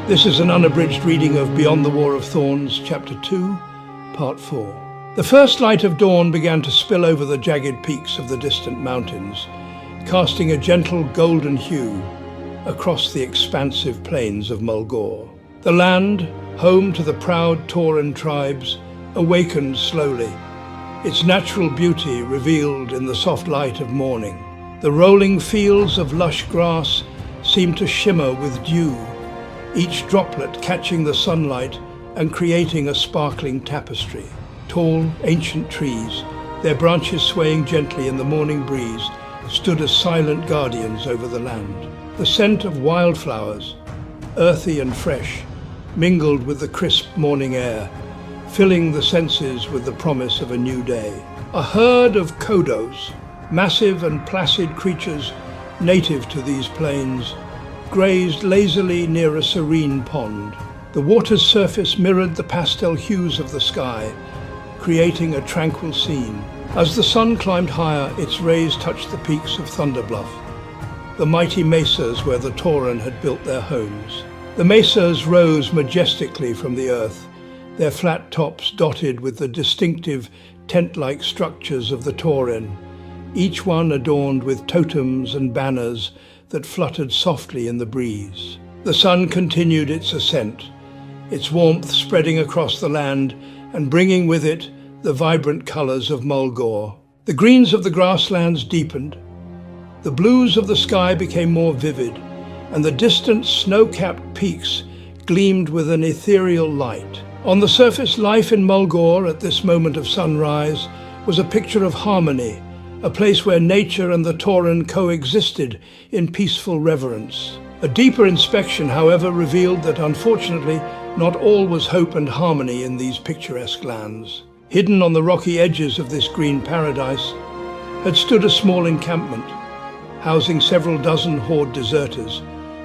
This is an unabridged reading of Beyond the War of Thorns, Chapter 2, Part 4. The first light of dawn began to spill over the jagged peaks of the distant mountains, casting a gentle golden hue across the expansive plains of Mulgore. The land, home to the proud Tauren tribes, awakened slowly, its natural beauty revealed in the soft light of morning. The rolling fields of lush grass seemed to shimmer with dew, each droplet catching the sunlight and creating a sparkling tapestry. Tall, ancient trees, their branches swaying gently in the morning breeze, stood as silent guardians over the land. The scent of wildflowers, earthy and fresh, mingled with the crisp morning air, filling the senses with the promise of a new day. A herd of Kodos, massive and placid creatures native to these plains, grazed lazily near a serene pond. The water's surface mirrored the pastel hues of the sky, creating a tranquil scene. As the sun climbed higher, its rays touched the peaks of Thunderbluff, the mighty mesas where the Tauren had built their homes. The mesas rose majestically from the earth, their flat tops dotted with the distinctive tent-like structures of the Tauren, each one adorned with totems and banners that fluttered softly in the breeze. The sun continued its ascent, its warmth spreading across the land and bringing with it the vibrant colors of Mulgore. The greens of the grasslands deepened, the blues of the sky became more vivid, and the distant snow-capped peaks gleamed with an ethereal light. On the surface, life in Mulgore at this moment of sunrise was a picture of harmony, a place where nature and the Tauren coexisted in peaceful reverence. A deeper inspection, however, revealed that unfortunately not all was hope and harmony in these picturesque lands. Hidden on the rocky edges of this green paradise had stood a small encampment, housing several dozen Horde deserters,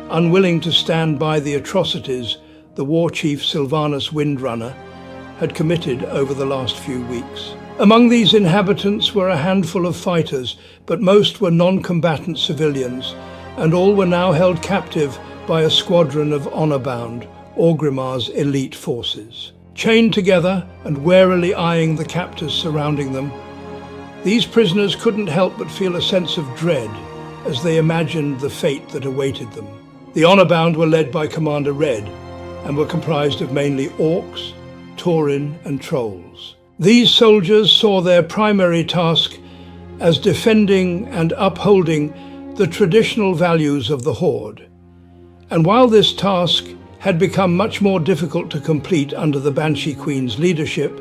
unwilling to stand by the atrocities the war chief Sylvanas Windrunner had committed over the last few weeks. Among these inhabitants were a handful of fighters, but most were non-combatant civilians, and all were now held captive by a squadron of honor-bound Orgrimmar's elite forces. Chained together and warily eyeing the captors surrounding them, these prisoners couldn't help but feel a sense of dread as they imagined the fate that awaited them. The honor-bound were led by Commander Red and were comprised of mainly orcs, Tauren and trolls. These soldiers saw their primary task as defending and upholding the traditional values of the Horde. And while this task had become much more difficult to complete under the Banshee Queen's leadership,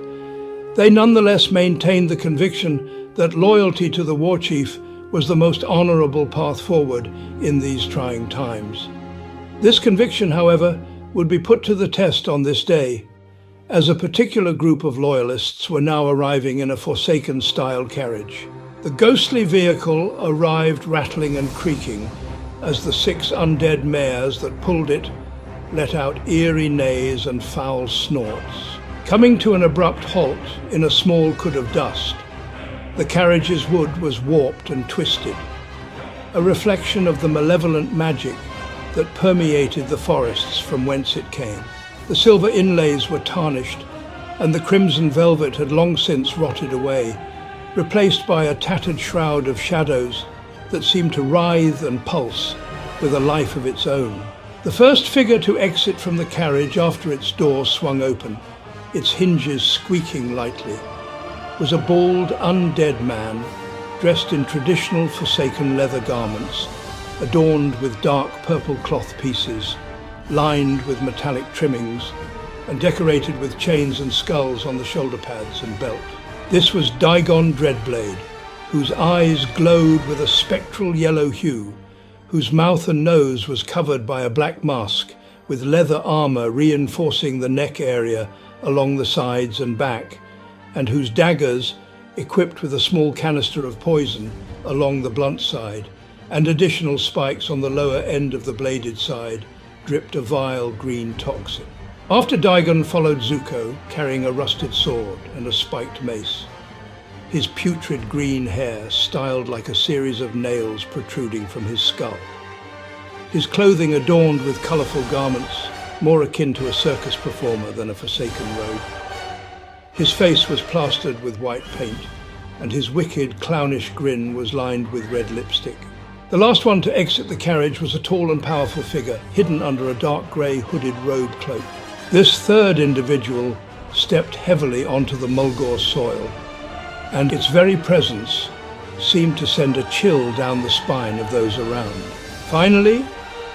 they nonetheless maintained the conviction that loyalty to the war chief was the most honorable path forward in these trying times. This conviction, however, would be put to the test on this day, as a particular group of loyalists were now arriving in a Forsaken-style carriage. The ghostly vehicle arrived rattling and creaking as the 6 undead mares that pulled it let out eerie neighs and foul snorts. Coming to an abrupt halt in a small cloud of dust, the carriage's wood was warped and twisted, a reflection of the malevolent magic that permeated the forests from whence it came. The silver inlays were tarnished, and the crimson velvet had long since rotted away, replaced by a tattered shroud of shadows that seemed to writhe and pulse with a life of its own. The first figure to exit from the carriage after its door swung open, its hinges squeaking lightly, was a bald, undead man dressed in traditional Forsaken leather garments, adorned with dark purple cloth pieces, lined with metallic trimmings, and decorated with chains and skulls on the shoulder pads and belt. This was Daigon Dreadblade, whose eyes glowed with a spectral yellow hue, whose mouth and nose was covered by a black mask with leather armor reinforcing the neck area along the sides and back, and whose daggers, equipped with a small canister of poison along the blunt side, and additional spikes on the lower end of the bladed side, dripped a vile green toxin. After Daigon followed Zuko, carrying a rusted sword and a spiked mace, his putrid green hair styled like a series of nails protruding from his skull. His clothing adorned with colorful garments, more akin to a circus performer than a Forsaken rogue. His face was plastered with white paint, and his wicked, clownish grin was lined with red lipstick. The last one to exit the carriage was a tall and powerful figure, hidden under a dark grey hooded robe cloak. This third individual stepped heavily onto the Mulgore soil, and its very presence seemed to send a chill down the spine of those around. Finally,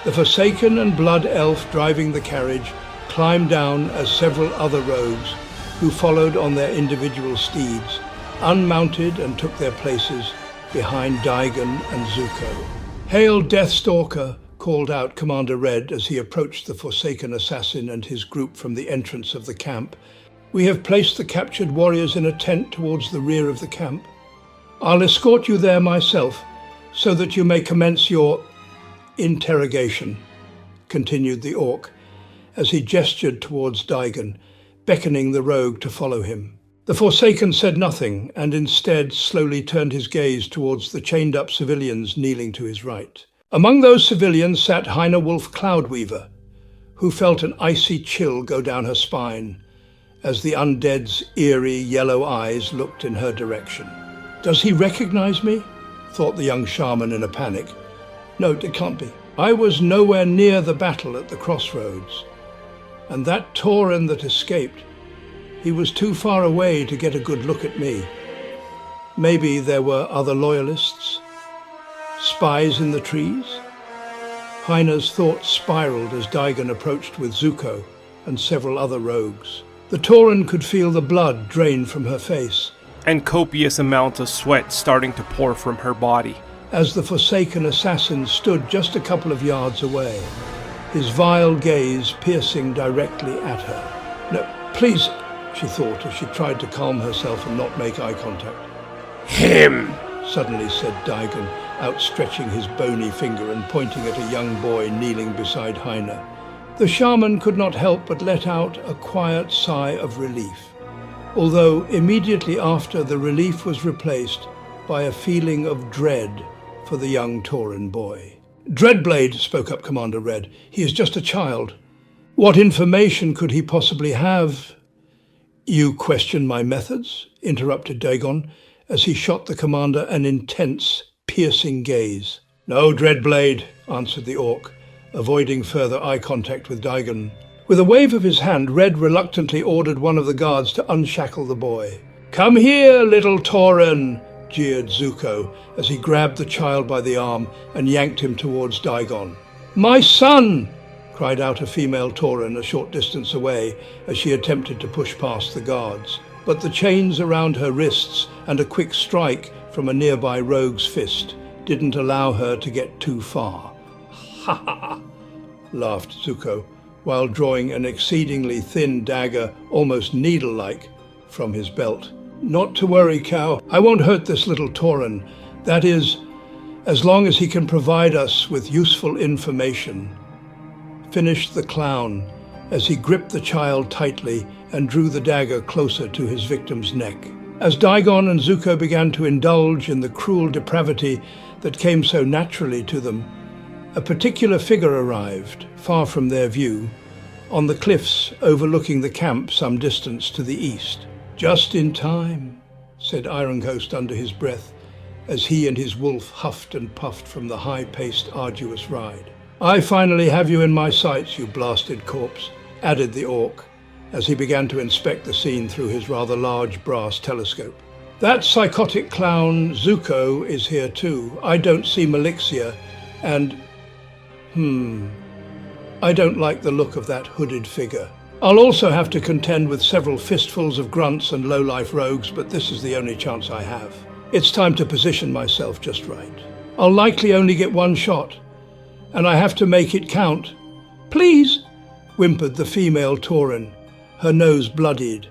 the Forsaken and Blood Elf driving the carriage climbed down as several other rogues, who followed on their individual steeds, unmounted and took their places behind Daigon and Zuko. "Hail, Deathstalker!" called out Commander Red as he approached the Forsaken assassin and his group from the entrance of the camp. "We have placed the captured warriors in a tent towards the rear of the camp. I'll escort you there myself, so that you may commence your interrogation," continued the orc, as he gestured towards Daigon, beckoning the rogue to follow him. The Forsaken said nothing, and instead slowly turned his gaze towards the chained-up civilians kneeling to his right. Among those civilians sat Hyna Wolf Cloudweaver, who felt an icy chill go down her spine as the undead's eerie yellow eyes looked in her direction. "Does he recognize me?" thought the young shaman in a panic. "No, it can't be. I was nowhere near the battle at the crossroads, and that Tauren that escaped, he was too far away to get a good look at me. Maybe there were other loyalists? Spies in the trees?" Hyna's thoughts spiraled as Daigon approached with Zuko and several other rogues. The Tauren could feel the blood drain from her face, and copious amounts of sweat starting to pour from her body, as the Forsaken assassin stood just a couple of yards away, his vile gaze piercing directly at her. "No, please," she thought as she tried to calm herself and not make eye contact. "Him!" suddenly said Daigon, outstretching his bony finger and pointing at a young boy kneeling beside Hyna. The shaman could not help but let out a quiet sigh of relief, although immediately after the relief was replaced by a feeling of dread for the young Tauren boy. "Dreadblade," spoke up Commander Red. "He is just a child. What information could he possibly have?" "You question my methods?" interrupted Dagon, as he shot the commander an intense, piercing gaze. "No, Dreadblade," answered the orc, avoiding further eye contact with Daigon. With a wave of his hand, Red reluctantly ordered one of the guards to unshackle the boy. "Come here, little Tauren," jeered Zuko, as he grabbed the child by the arm and yanked him towards Daigon. "My son!" cried out a female Tauren a short distance away as she attempted to push past the guards. But the chains around her wrists and a quick strike from a nearby rogue's fist didn't allow her to get too far. "Ha ha!" laughed Zuko, while drawing an exceedingly thin dagger, almost needle-like, from his belt. "Not to worry, Cow. I won't hurt this little Tauren. That is, as long as he can provide us with useful information," finished the clown as he gripped the child tightly and drew the dagger closer to his victim's neck. As Daigon and Zuko began to indulge in the cruel depravity that came so naturally to them, a particular figure arrived, far from their view, on the cliffs overlooking the camp some distance to the east. "Just in time," said Ironcoast under his breath, as he and his wolf huffed and puffed from the high-paced, arduous ride. "I finally have you in my sights, you blasted corpse," added the orc, as he began to inspect the scene through his rather large brass telescope. "That psychotic clown Zuko is here too. I don't see Malixia, and I don't like the look of that hooded figure. I'll also have to contend with several fistfuls of grunts and low-life rogues, but this is the only chance I have. It's time to position myself just right. I'll likely only get one shot, and I have to make it count." "Please," whimpered the female Tauren, her nose bloodied,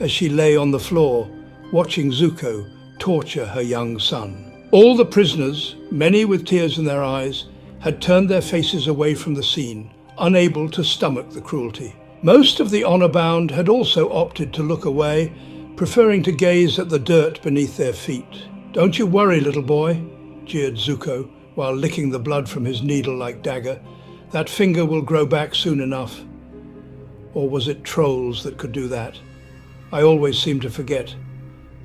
as she lay on the floor, watching Zuko torture her young son. All the prisoners, many with tears in their eyes, had turned their faces away from the scene, unable to stomach the cruelty. Most of the honor-bound had also opted to look away, preferring to gaze at the dirt beneath their feet. "Don't you worry, little boy," jeered Zuko, while licking the blood from his needle-like dagger. "That finger will grow back soon enough. Or was it trolls that could do that? I always seem to forget.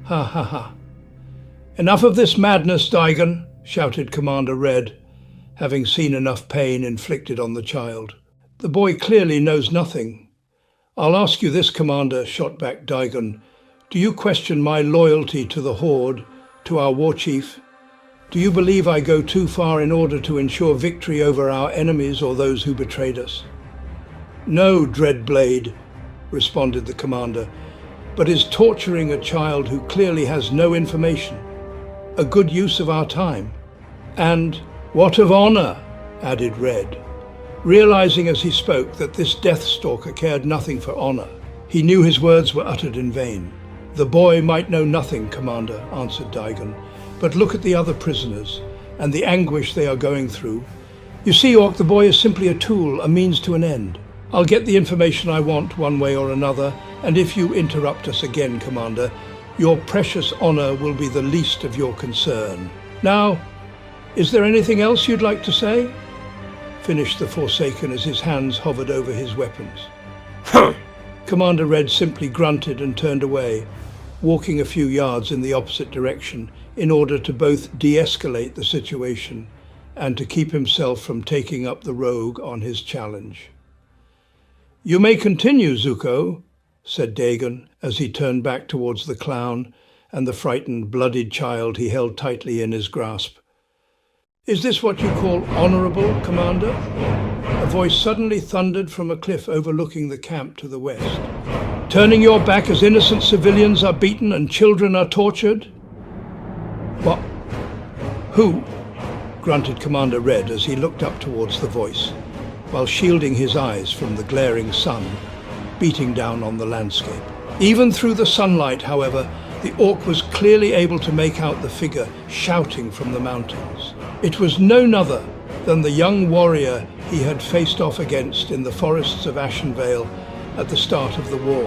Ha ha ha. Enough of this madness, Daigon, shouted Commander Red, having seen enough pain inflicted on the child. The boy clearly knows nothing. I'll ask you this, Commander, shot back Daigon. Do you question my loyalty to the Horde, to our war chief? Do you believe I go too far in order to ensure victory over our enemies or those who betrayed us? No, Dreadblade, responded the commander, but is torturing a child who clearly has no information a good use of our time? And what of honor? Added Red, realizing as he spoke that this Deathstalker cared nothing for honor. He knew his words were uttered in vain. The boy might know nothing, Commander, answered Daigon, but look at the other prisoners and the anguish they are going through. You see, Orc, the boy is simply a tool, a means to an end. I'll get the information I want one way or another, and if you interrupt us again, Commander, your precious honor will be the least of your concern. Now, is there anything else you'd like to say? Finished the Forsaken as his hands hovered over his weapons. Commander Red simply grunted and turned away, walking a few yards in the opposite direction in order to both de-escalate the situation and to keep himself from taking up the rogue on his challenge. You may continue, Zuko, said Dagon as he turned back towards the clown and the frightened, bloodied child he held tightly in his grasp. Is this what you call honorable, Commander? A voice suddenly thundered from a cliff overlooking the camp to the west. Turning your back as innocent civilians are beaten and children are tortured? What? Who? Grunted Commander Red as he looked up towards the voice, while shielding his eyes from the glaring sun beating down on the landscape. Even through the sunlight, however, the Orc was clearly able to make out the figure shouting from the mountains. It was none other than the young warrior he had faced off against in the forests of Ashenvale at the start of the war,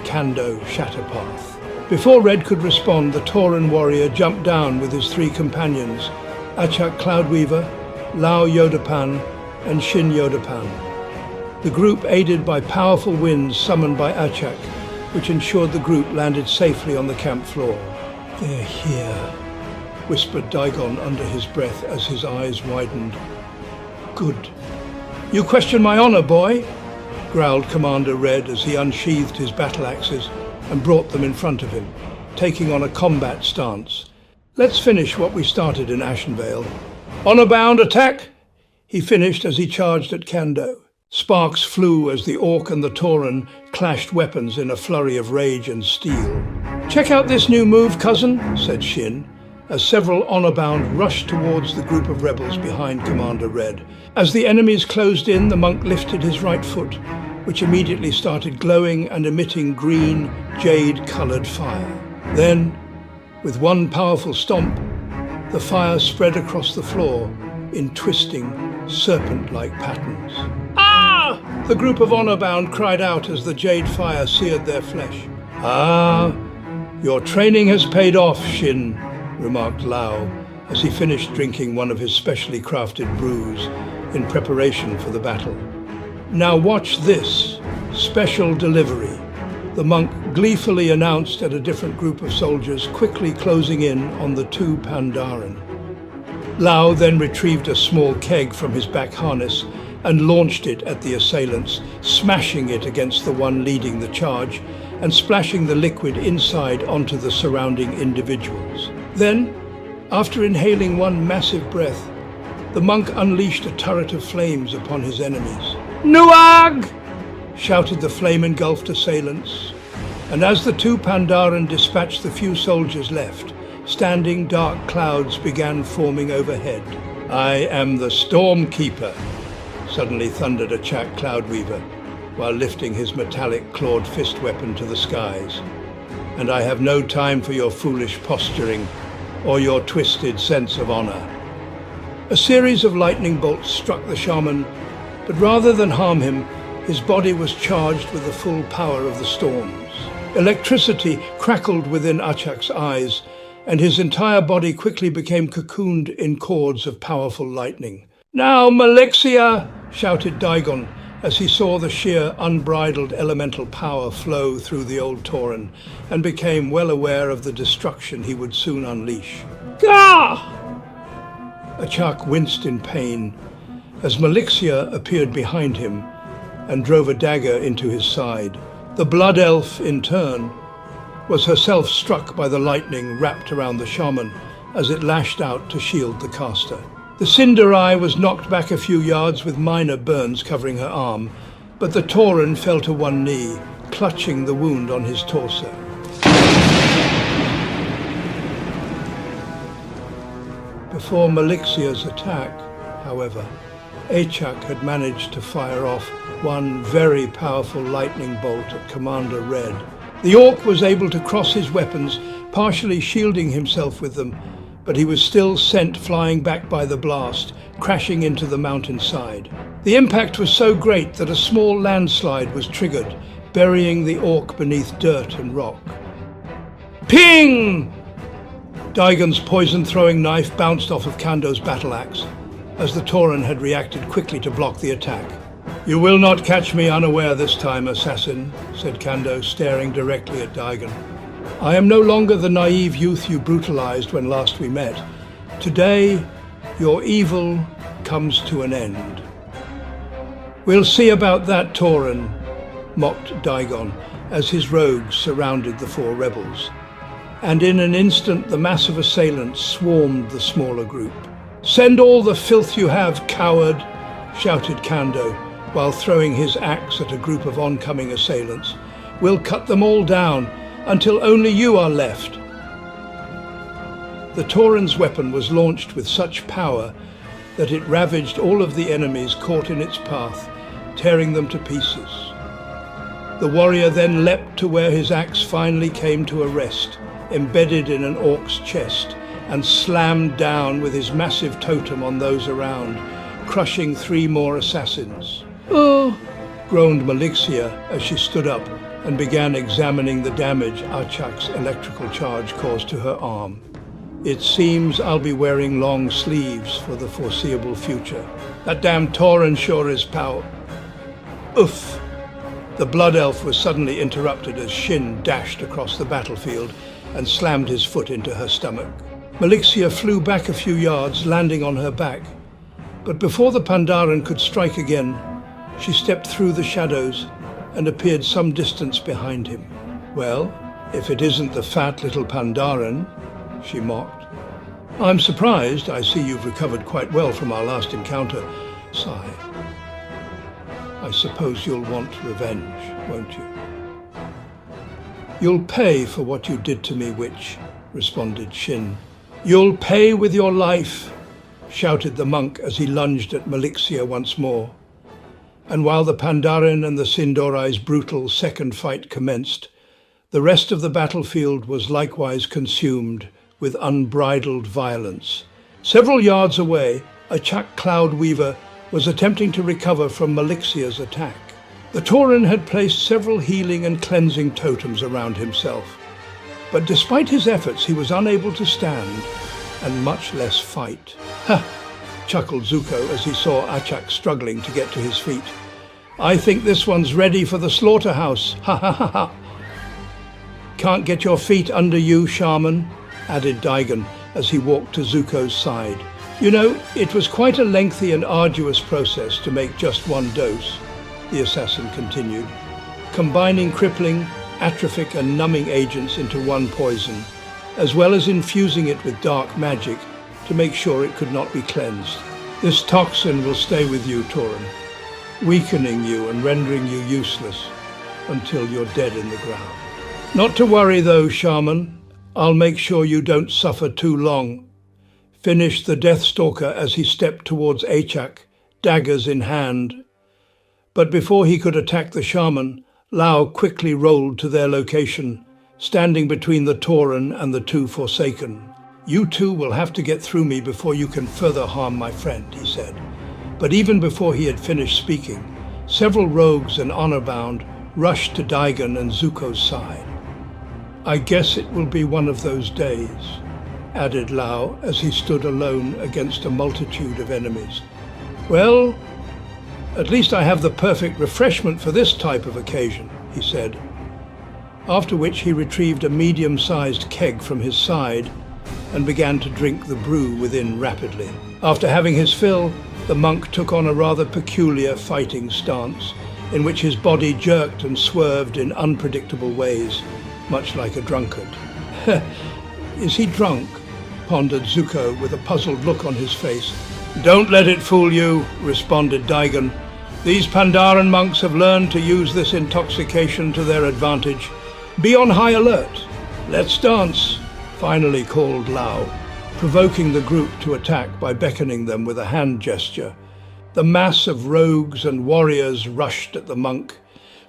Kando Shatterpath. Before Red could respond, the Tauren warrior jumped down with his three companions, Achak Cloudweaver, Lao Yodapan, and Shin Yodapan. The group aided by powerful winds summoned by Achak, which ensured the group landed safely on the camp floor. They're here, whispered Daigon under his breath as his eyes widened. Good. You question my honor, boy, growled Commander Red as he unsheathed his battle axes and brought them in front of him, taking on a combat stance. Let's finish what we started in Ashenvale. Honor-bound attack! He finished as he charged at Kando. Sparks flew as the Orc and the Tauren clashed weapons in a flurry of rage and steel. Check out this new move, cousin, said Shin, as several honor-bound rushed towards the group of rebels behind Commander Red. As the enemies closed in, the monk lifted his right foot, which immediately started glowing and emitting green, jade-colored fire. Then, with one powerful stomp, the fire spread across the floor in twisting, serpent-like patterns. Ah! The group of honor-bound cried out as the jade fire seared their flesh. Ah, your training has paid off, Shin, remarked Lao as he finished drinking one of his specially crafted brews in preparation for the battle. Now watch this. Special delivery, the monk gleefully announced at a different group of soldiers quickly closing in on the two Pandaren. Lao then retrieved a small keg from his back harness and launched it at the assailants, smashing it against the one leading the charge and splashing the liquid inside onto the surrounding individuals. Then, after inhaling one massive breath, the monk unleashed a turret of flames upon his enemies. Nuag! Shouted the flame-engulfed assailants, and as the two Pandaren dispatched the few soldiers left, standing dark clouds began forming overhead. I am the Stormkeeper, suddenly thundered Achak Cloudweaver, while lifting his metallic clawed fist weapon to the skies. And I have no time for your foolish posturing or your twisted sense of honor. A series of lightning bolts struck the shaman, but rather than harm him, his body was charged with the full power of the storms. Electricity crackled within Achak's eyes, and his entire body quickly became cocooned in cords of powerful lightning. Now, Malexia! Shouted Daigon as he saw the sheer, unbridled elemental power flow through the old Tauren, and became well aware of the destruction he would soon unleash. Gah! Achak winced in pain as Malixia appeared behind him and drove a dagger into his side. The Blood Elf, in turn, was herself struck by the lightning wrapped around the shaman as it lashed out to shield the caster. The Cinder Eye was knocked back a few yards with minor burns covering her arm, but the Tauren fell to one knee, clutching the wound on his torso. Before Malixia's attack, however, Achak had managed to fire off one very powerful lightning bolt at Commander Red. The Orc was able to cross his weapons, partially shielding himself with them, but he was still sent flying back by the blast, crashing into the mountainside. The impact was so great that a small landslide was triggered, burying the Orc beneath dirt and rock. Ping! Daigon's poison-throwing knife bounced off of Kando's battle axe, as the Tauren had reacted quickly to block the attack. "You will not catch me unaware this time, assassin," said Kando, staring directly at Daigon. "I am no longer the naive youth you brutalized when last we met. Today, your evil comes to an end." "We'll see about that, Tauren," mocked Daigon, as his rogues surrounded the four rebels. And in an instant, the mass of assailants swarmed the smaller group. "Send all the filth you have, coward," shouted Kando, while throwing his axe at a group of oncoming assailants. "We'll cut them all down until only you are left." The Tauren's weapon was launched with such power that it ravaged all of the enemies caught in its path, tearing them to pieces. The warrior then leapt to where his axe finally came to a rest, embedded in an Orc's chest, and slammed down with his massive totem on those around, crushing 3 more assassins. "Oh," groaned Malixia as she stood up and began examining the damage Achak's electrical charge caused to her arm. "It seems I'll be wearing long sleeves for the foreseeable future. That damn Tauren sure is Oof!" The Blood Elf was suddenly interrupted as Shin dashed across the battlefield and slammed his foot into her stomach. Malixia flew back a few yards, landing on her back. But before the Pandaren could strike again, she stepped through the shadows and appeared some distance behind him. "Well, if it isn't the fat little Pandaren," she mocked. "I'm surprised. I see you've recovered quite well from our last encounter." Sigh. "I suppose you'll want revenge, won't you?" "You'll pay for what you did to me, witch," responded Shin. "You'll pay with your life," shouted the monk as he lunged at Malixia once more. And while the Pandaren and the Sindorai's brutal second fight commenced, the rest of the battlefield was likewise consumed with unbridled violence. Several yards away, Achak Cloudweaver was attempting to recover from Malixia's attack. The Tauren had placed several healing and cleansing totems around himself, but despite his efforts he was unable to stand, and much less fight. "Ha!" chuckled Zuko as he saw Achak struggling to get to his feet. "I think this one's ready for the slaughterhouse. Ha ha ha ha!" "Can't get your feet under you, shaman," added Daigon as he walked to Zuko's side. "You know, it was quite a lengthy and arduous process to make just one dose," the assassin continued, "combining crippling, atrophic and numbing agents into one poison, as well as infusing it with dark magic to make sure it could not be cleansed. This toxin will stay with you, Tauren, weakening you and rendering you useless until you're dead in the ground. Not to worry though, shaman. I'll make sure you don't suffer too long," finished the Deathstalker as he stepped towards Achak, daggers in hand. But before he could attack the shaman, Lao quickly rolled to their location, standing between the Tauren and the two Forsaken. "You two will have to get through me before you can further harm my friend," he said. But even before he had finished speaking, several rogues and honor-bound rushed to Daigon and Zuko's side. "I guess it will be one of those days," added Lao as he stood alone against a multitude of enemies. "Well, At least I have the perfect refreshment for this type of occasion, he said, after which he retrieved a medium-sized keg from his side and began to drink the brew within rapidly. After having his fill, the monk took on a rather peculiar fighting stance, in which his body jerked and swerved in unpredictable ways, much like a drunkard. Is he drunk? Pondered Zuko with a puzzled look on his face. Don't let it fool you, responded Daigon. These Pandaren monks have learned to use this intoxication to their advantage. Be on high alert. Let's dance, finally called Lao, provoking the group to attack by beckoning them with a hand gesture. The mass of rogues and warriors rushed at the monk,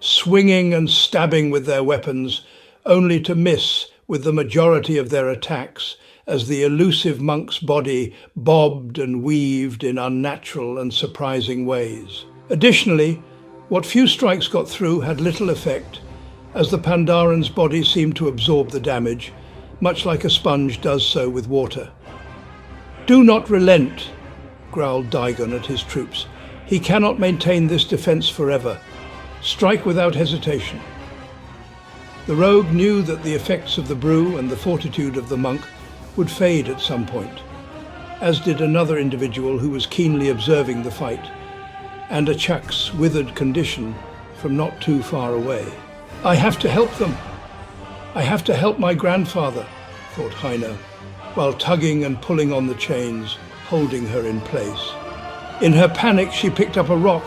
swinging and stabbing with their weapons, only to miss with the majority of their attacks as the elusive monk's body bobbed and weaved in unnatural and surprising ways. Additionally, what few strikes got through had little effect, as the Pandaran's body seemed to absorb the damage, much like a sponge does so with water. Do not relent, growled Daigon at his troops. He cannot maintain this defense forever. Strike without hesitation. The rogue knew that the effects of the brew and the fortitude of the monk would fade at some point, as did another individual who was keenly observing the fight, and Achak's withered condition from not too far away. I have to help them. I have to help my grandfather, thought Haina, while tugging and pulling on the chains, holding her in place. In her panic, she picked up a rock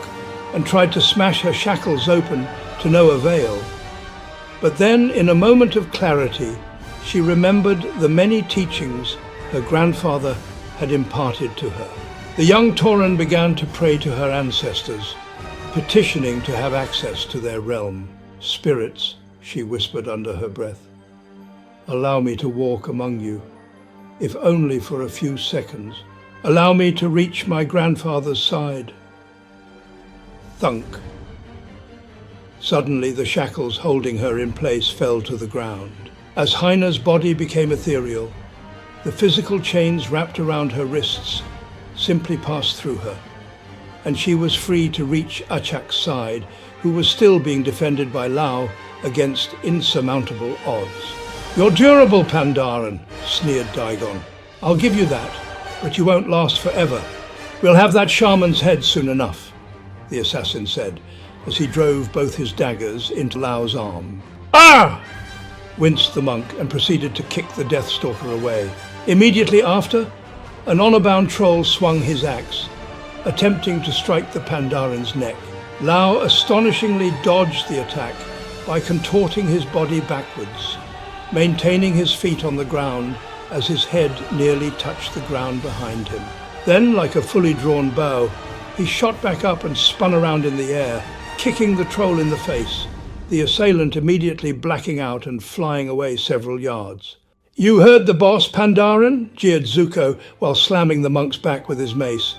and tried to smash her shackles open to no avail. But then, in a moment of clarity, she remembered the many teachings her grandfather had imparted to her. The young Tauren began to pray to her ancestors, petitioning to have access to their realm. Spirits, she whispered under her breath, allow me to walk among you, if only for a few seconds. Allow me to reach my grandfather's side. Thunk. Suddenly the shackles holding her in place fell to the ground. As Haina's body became ethereal, the physical chains wrapped around her wrists simply passed through her, and she was free to reach Achak's side, who was still being defended by Lao against insurmountable odds. You're durable, Pandaren, sneered Daigon. I'll give you that, but you won't last forever. We'll have that shaman's head soon enough, the assassin said, as he drove both his daggers into Lao's arm. Ah! Winced the monk and proceeded to kick the Deathstalker away. Immediately after, an honor-bound troll swung his axe, attempting to strike the Pandaran's neck. Lao astonishingly dodged the attack by contorting his body backwards, maintaining his feet on the ground as his head nearly touched the ground behind him. Then, like a fully drawn bow, he shot back up and spun around in the air, kicking the troll in the face, the assailant immediately blacking out and flying away several yards. You heard the boss, Pandaren? Jeered Zuko while slamming the monk's back with his mace.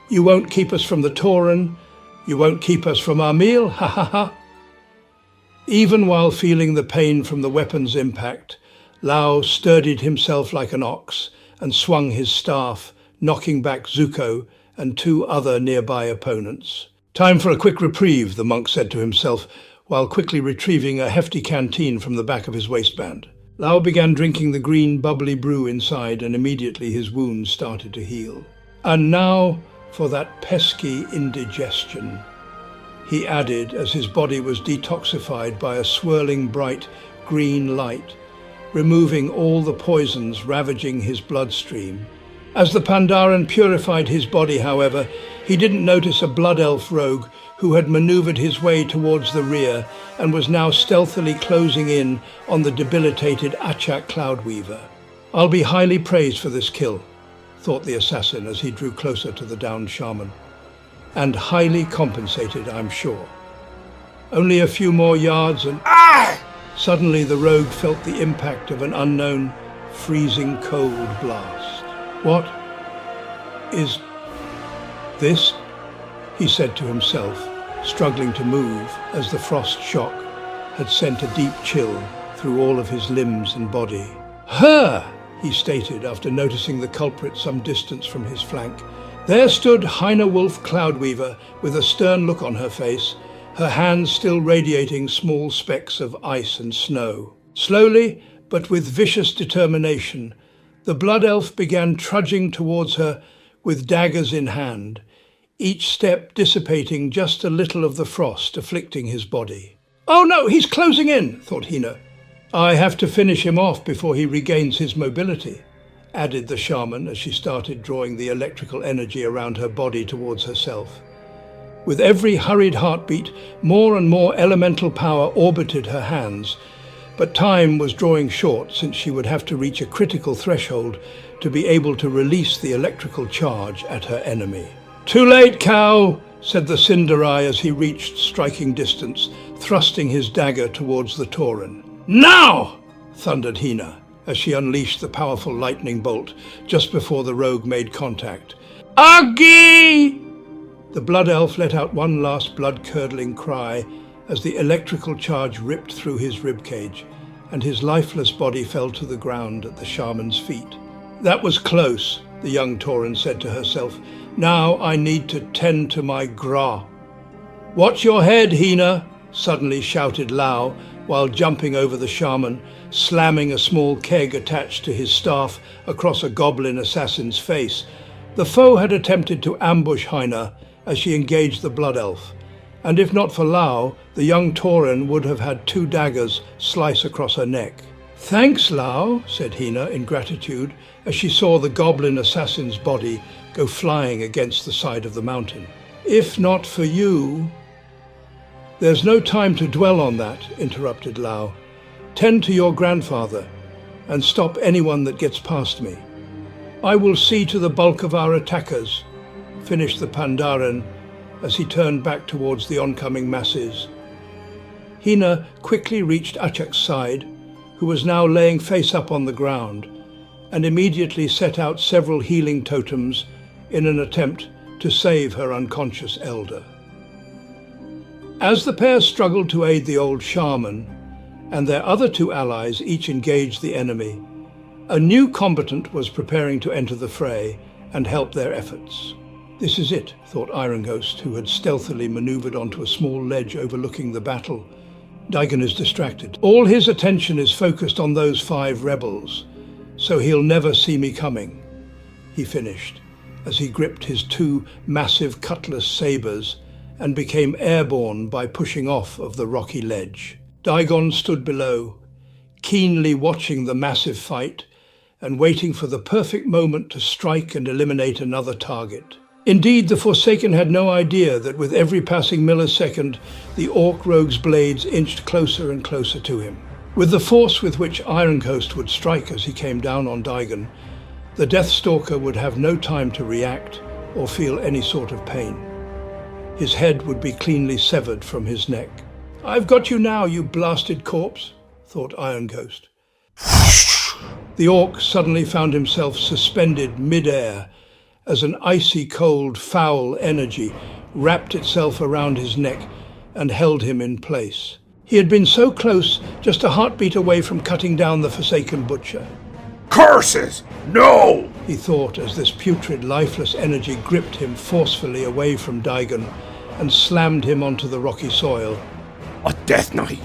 You won't keep us from the Tauren. You won't keep us from our meal, ha ha ha. Even while feeling the pain from the weapon's impact, Lao sturdied himself like an ox and swung his staff, knocking back Zuko and two other nearby opponents. Time for a quick reprieve, the monk said to himself, while quickly retrieving a hefty canteen from the back of his waistband. Lao began drinking the green, bubbly brew inside, and immediately his wounds started to heal. And now for that pesky indigestion, he added as his body was detoxified by a swirling bright green light, removing all the poisons ravaging his bloodstream. As the Pandaren purified his body, however, he didn't notice a blood elf rogue who had maneuvered his way towards the rear and was now stealthily closing in on the debilitated Achak Cloudweaver. I'll be highly praised for this kill, thought the assassin as he drew closer to the downed shaman. And highly compensated, I'm sure. Only a few more yards and suddenly the rogue felt the impact of an unknown, freezing cold blast. What is this? He said to himself, struggling to move as the frost shock had sent a deep chill through all of his limbs and body. Her! He stated after noticing the culprit some distance from his flank, There stood Heine Wolf Cloudweaver with a stern look on her face, her hands still radiating small specks of ice and snow. Slowly, but with vicious determination, the blood elf began trudging towards her with daggers in hand, each step dissipating just a little of the frost afflicting his body. "Oh no, he's closing in," thought Hina. "I have to finish him off before he regains his mobility," added the shaman as she started drawing the electrical energy around her body towards herself. With every hurried heartbeat, more and more elemental power orbited her hands, but time was drawing short since she would have to reach a critical threshold to be able to release the electrical charge at her enemy. "Too late, cow," said the Cinderai as he reached striking distance, thrusting his dagger towards the Tauren. "Now!" thundered Hina, as she unleashed the powerful lightning bolt just before the rogue made contact. "Agi!" The blood elf let out one last blood-curdling cry as the electrical charge ripped through his ribcage, and his lifeless body fell to the ground at the shaman's feet. "That was close," the young Tauren said to herself. "Now I need to tend to my Gra." "Watch your head, Hina!" suddenly shouted Lao, while jumping over the shaman, slamming a small keg attached to his staff across a goblin assassin's face. The foe had attempted to ambush Hina as she engaged the blood elf, and if not for Lao, the young Tauren would have had 2 daggers slice across her neck. "Thanks, Lao," said Hina in gratitude as she saw the goblin assassin's body go flying against the side of the mountain. "If not for you—" "There's no time to dwell on that," interrupted Lao. "Tend to your grandfather and stop anyone that gets past me. I will see to the bulk of our attackers," finished the Pandaren as he turned back towards the oncoming masses. Hina quickly reached Achak's side, who was now laying face up on the ground, and immediately set out several healing totems in an attempt to save her unconscious elder. As the pair struggled to aid the old shaman, and their other 2 allies each engaged the enemy, a new combatant was preparing to enter the fray and help their efforts. "This is it," thought Iron-Ghost, who had stealthily maneuvered onto a small ledge overlooking the battle. "Daigon is distracted. All his attention is focused on those 5 rebels, so he'll never see me coming," he finished, as he gripped his 2 massive cutlass sabers and became airborne by pushing off of the rocky ledge. Daigon stood below, keenly watching the massive fight and waiting for the perfect moment to strike and eliminate another target. Indeed, the Forsaken had no idea that with every passing millisecond, the Orc Rogue's blades inched closer and closer to him. With the force with which Iron-Ghost would strike as he came down on Daigon, the Deathstalker would have no time to react or feel any sort of pain. His head would be cleanly severed from his neck. "I've got you now, you blasted corpse," thought Iron-Ghost. The Orc suddenly found himself suspended mid-air as an icy cold, foul energy wrapped itself around his neck and held him in place. He had been so close, just a heartbeat away from cutting down the Forsaken Butcher. "Curses! No!" he thought as this putrid, lifeless energy gripped him forcefully away from Daigon and slammed him onto the rocky soil. "A Death Knight!"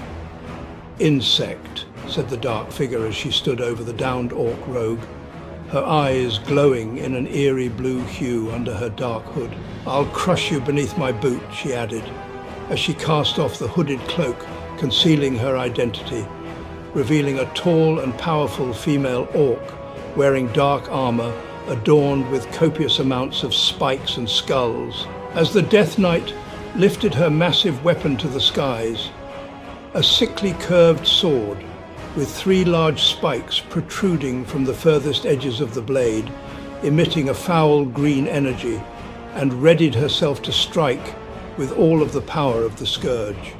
"Insect," said the dark figure as she stood over the downed Orc Rogue, her eyes glowing in an eerie blue hue under her dark hood. "I'll crush you beneath my boot," she added, as she cast off the hooded cloak concealing her identity, revealing a tall and powerful female orc wearing dark armor adorned with copious amounts of spikes and skulls. As the Death Knight lifted her massive weapon to the skies, a sickly curved sword with 3 large spikes protruding from the furthest edges of the blade, emitting a foul green energy, and readied herself to strike with all of the power of the Scourge.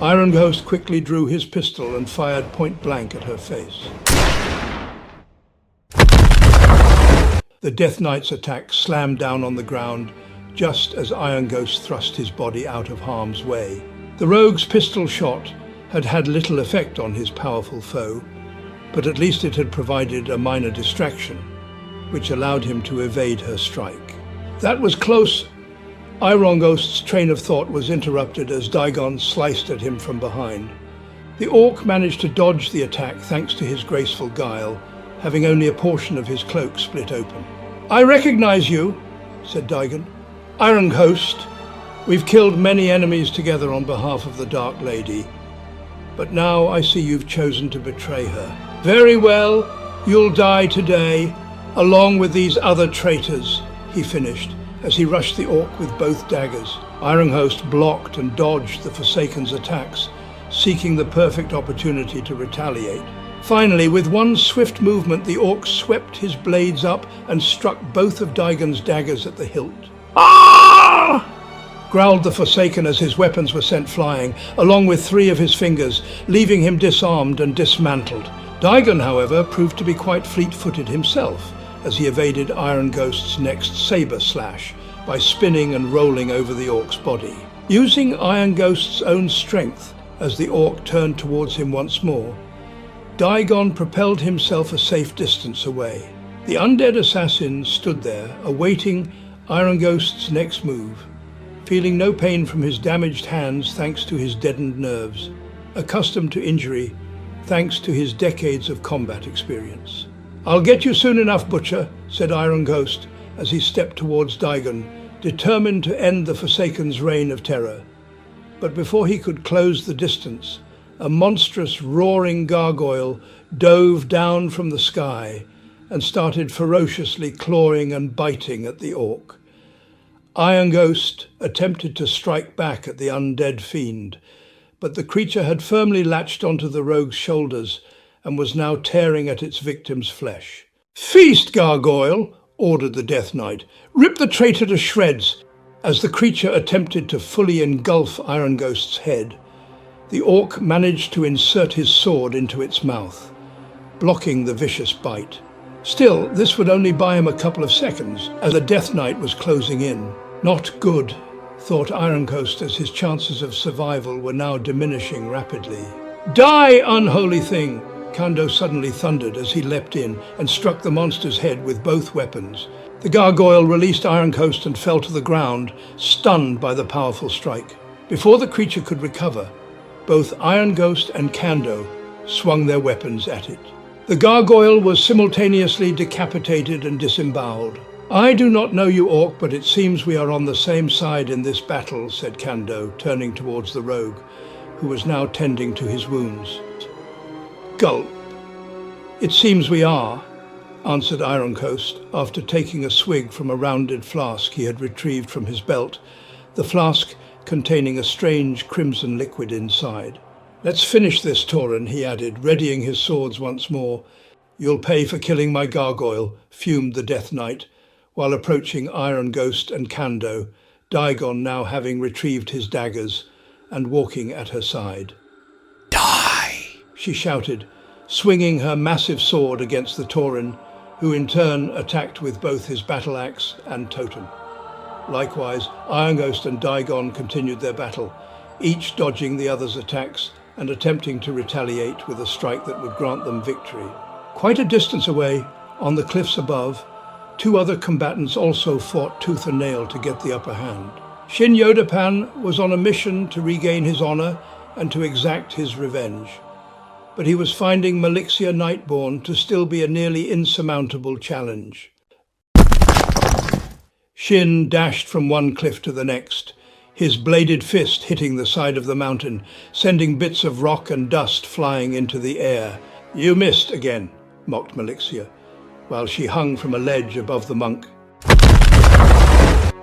Iron-Ghost quickly drew his pistol and fired point blank at her face. The Death Knight's attack slammed down on the ground just as Iron-Ghost thrust his body out of harm's way. The rogue's pistol shot had had little effect on his powerful foe, but at least it had provided a minor distraction, which allowed him to evade her strike. That was close. Ironghost's train of thought was interrupted as Daigon sliced at him from behind. The orc managed to dodge the attack thanks to his graceful guile, having only a portion of his cloak split open. "I recognize you," said Daigon. "Ironhost, we've killed many enemies together on behalf of the Dark Lady, but now I see you've chosen to betray her. Very well, you'll die today, along with these other traitors," he finished, as he rushed the orc with both daggers. Ironhost blocked and dodged the Forsaken's attacks, seeking the perfect opportunity to retaliate. Finally, with one swift movement, the orc swept his blades up and struck both of Daigon's daggers at the hilt. "Ah!" growled the Forsaken as his weapons were sent flying, along with 3 of his fingers, leaving him disarmed and dismantled. Daigon, however, proved to be quite fleet-footed himself, as he evaded Ironghost's next saber slash by spinning and rolling over the orc's body. Using Ironghost's own strength as the orc turned towards him once more, Daigon propelled himself a safe distance away. The undead assassin stood there, awaiting Ironghost's next move, feeling no pain from his damaged hands thanks to his deadened nerves, accustomed to injury thanks to his decades of combat experience. "I'll get you soon enough, Butcher," said Ironghost as he stepped towards Daigon, determined to end the Forsaken's reign of terror. But before he could close the distance, a monstrous roaring gargoyle dove down from the sky and started ferociously clawing and biting at the orc. Ironghost attempted to strike back at the undead fiend, but the creature had firmly latched onto the rogue's shoulders and was now tearing at its victim's flesh. "Feast, gargoyle!" ordered the Death Knight. "Rip the traitor to shreds!" As the creature attempted to fully engulf Ironghost's head, the orc managed to insert his sword into its mouth, blocking the vicious bite. Still, this would only buy him a couple of seconds, as the Death Knight was closing in. Not good, thought Ironhost as his chances of survival were now diminishing rapidly. "Die, unholy thing!" Kando suddenly thundered as he leapt in and struck the monster's head with both weapons. The gargoyle released Ironhost and fell to the ground, stunned by the powerful strike. Before the creature could recover, both Ironghost and Kando swung their weapons at it. The gargoyle was simultaneously decapitated and disemboweled. "I do not know you, orc, but it seems we are on the same side in this battle," said Kando, turning towards the rogue, who was now tending to his wounds. Gulp. "It seems we are," answered Ironhost, after taking a swig from a rounded flask he had retrieved from his belt, the flask containing a strange crimson liquid inside. "Let's finish this, Tauren," he added, readying his swords once more. "You'll pay for killing my gargoyle," fumed the Death Knight, while approaching Ironghost and Kando, Daigon now having retrieved his daggers and walking at her side. Die! She shouted, swinging her massive sword against the Tauren, who in turn attacked with both his battle axe and totem. Likewise, Ironhost and Daigon continued their battle, each dodging the other's attacks and attempting to retaliate with a strike that would grant them victory. Quite a distance away, on the cliffs above, two other combatants also fought tooth and nail to get the upper hand. Shin Yodapan was on a mission to regain his honor and to exact his revenge, but he was finding Malixia Nightborn to still be a nearly insurmountable challenge. Shin dashed from one cliff to the next, his bladed fist hitting the side of the mountain, sending bits of rock and dust flying into the air. "You missed again," mocked Malixia, while she hung from a ledge above the monk.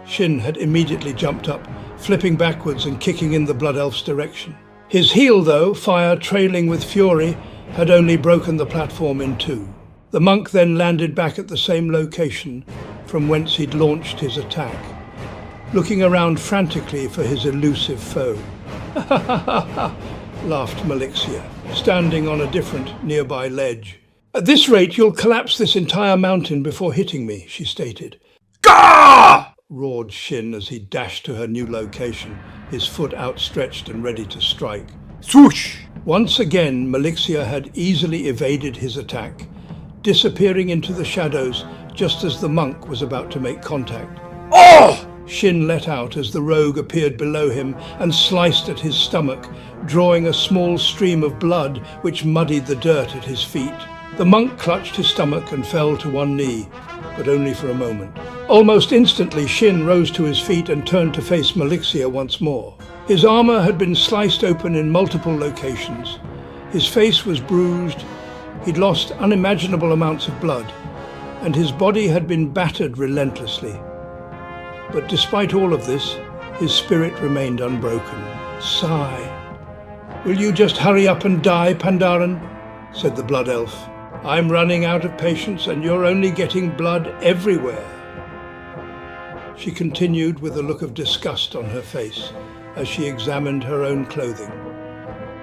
Shin had immediately jumped up, flipping backwards and kicking in the Blood Elf's direction. His heel, though, fire trailing with fury, had only broken the platform in two. The monk then landed back at the same location from whence he'd launched his attack, looking around frantically for his elusive foe. "Ha ha ha ha!" laughed Malixia, standing on a different nearby ledge. "At this rate, you'll collapse this entire mountain before hitting me," she stated. Gah! Roared Shin as he dashed to her new location, his foot outstretched and ready to strike. Swoosh! Once again, Malixia had easily evaded his attack, disappearing into the shadows just as the monk was about to make contact. Oh! Oh! Shin let out as the rogue appeared below him and sliced at his stomach, drawing a small stream of blood which muddied the dirt at his feet. The monk clutched his stomach and fell to one knee, but only for a moment. Almost instantly, Shin rose to his feet and turned to face Malixia once more. His armor had been sliced open in multiple locations. His face was bruised, he'd lost unimaginable amounts of blood, and his body had been battered relentlessly. But despite all of this, his spirit remained unbroken. Sigh. "Will you just hurry up and die, Pandaren?" said the Blood Elf. "I'm running out of patience and you're only getting blood everywhere." She continued with a look of disgust on her face as she examined her own clothing.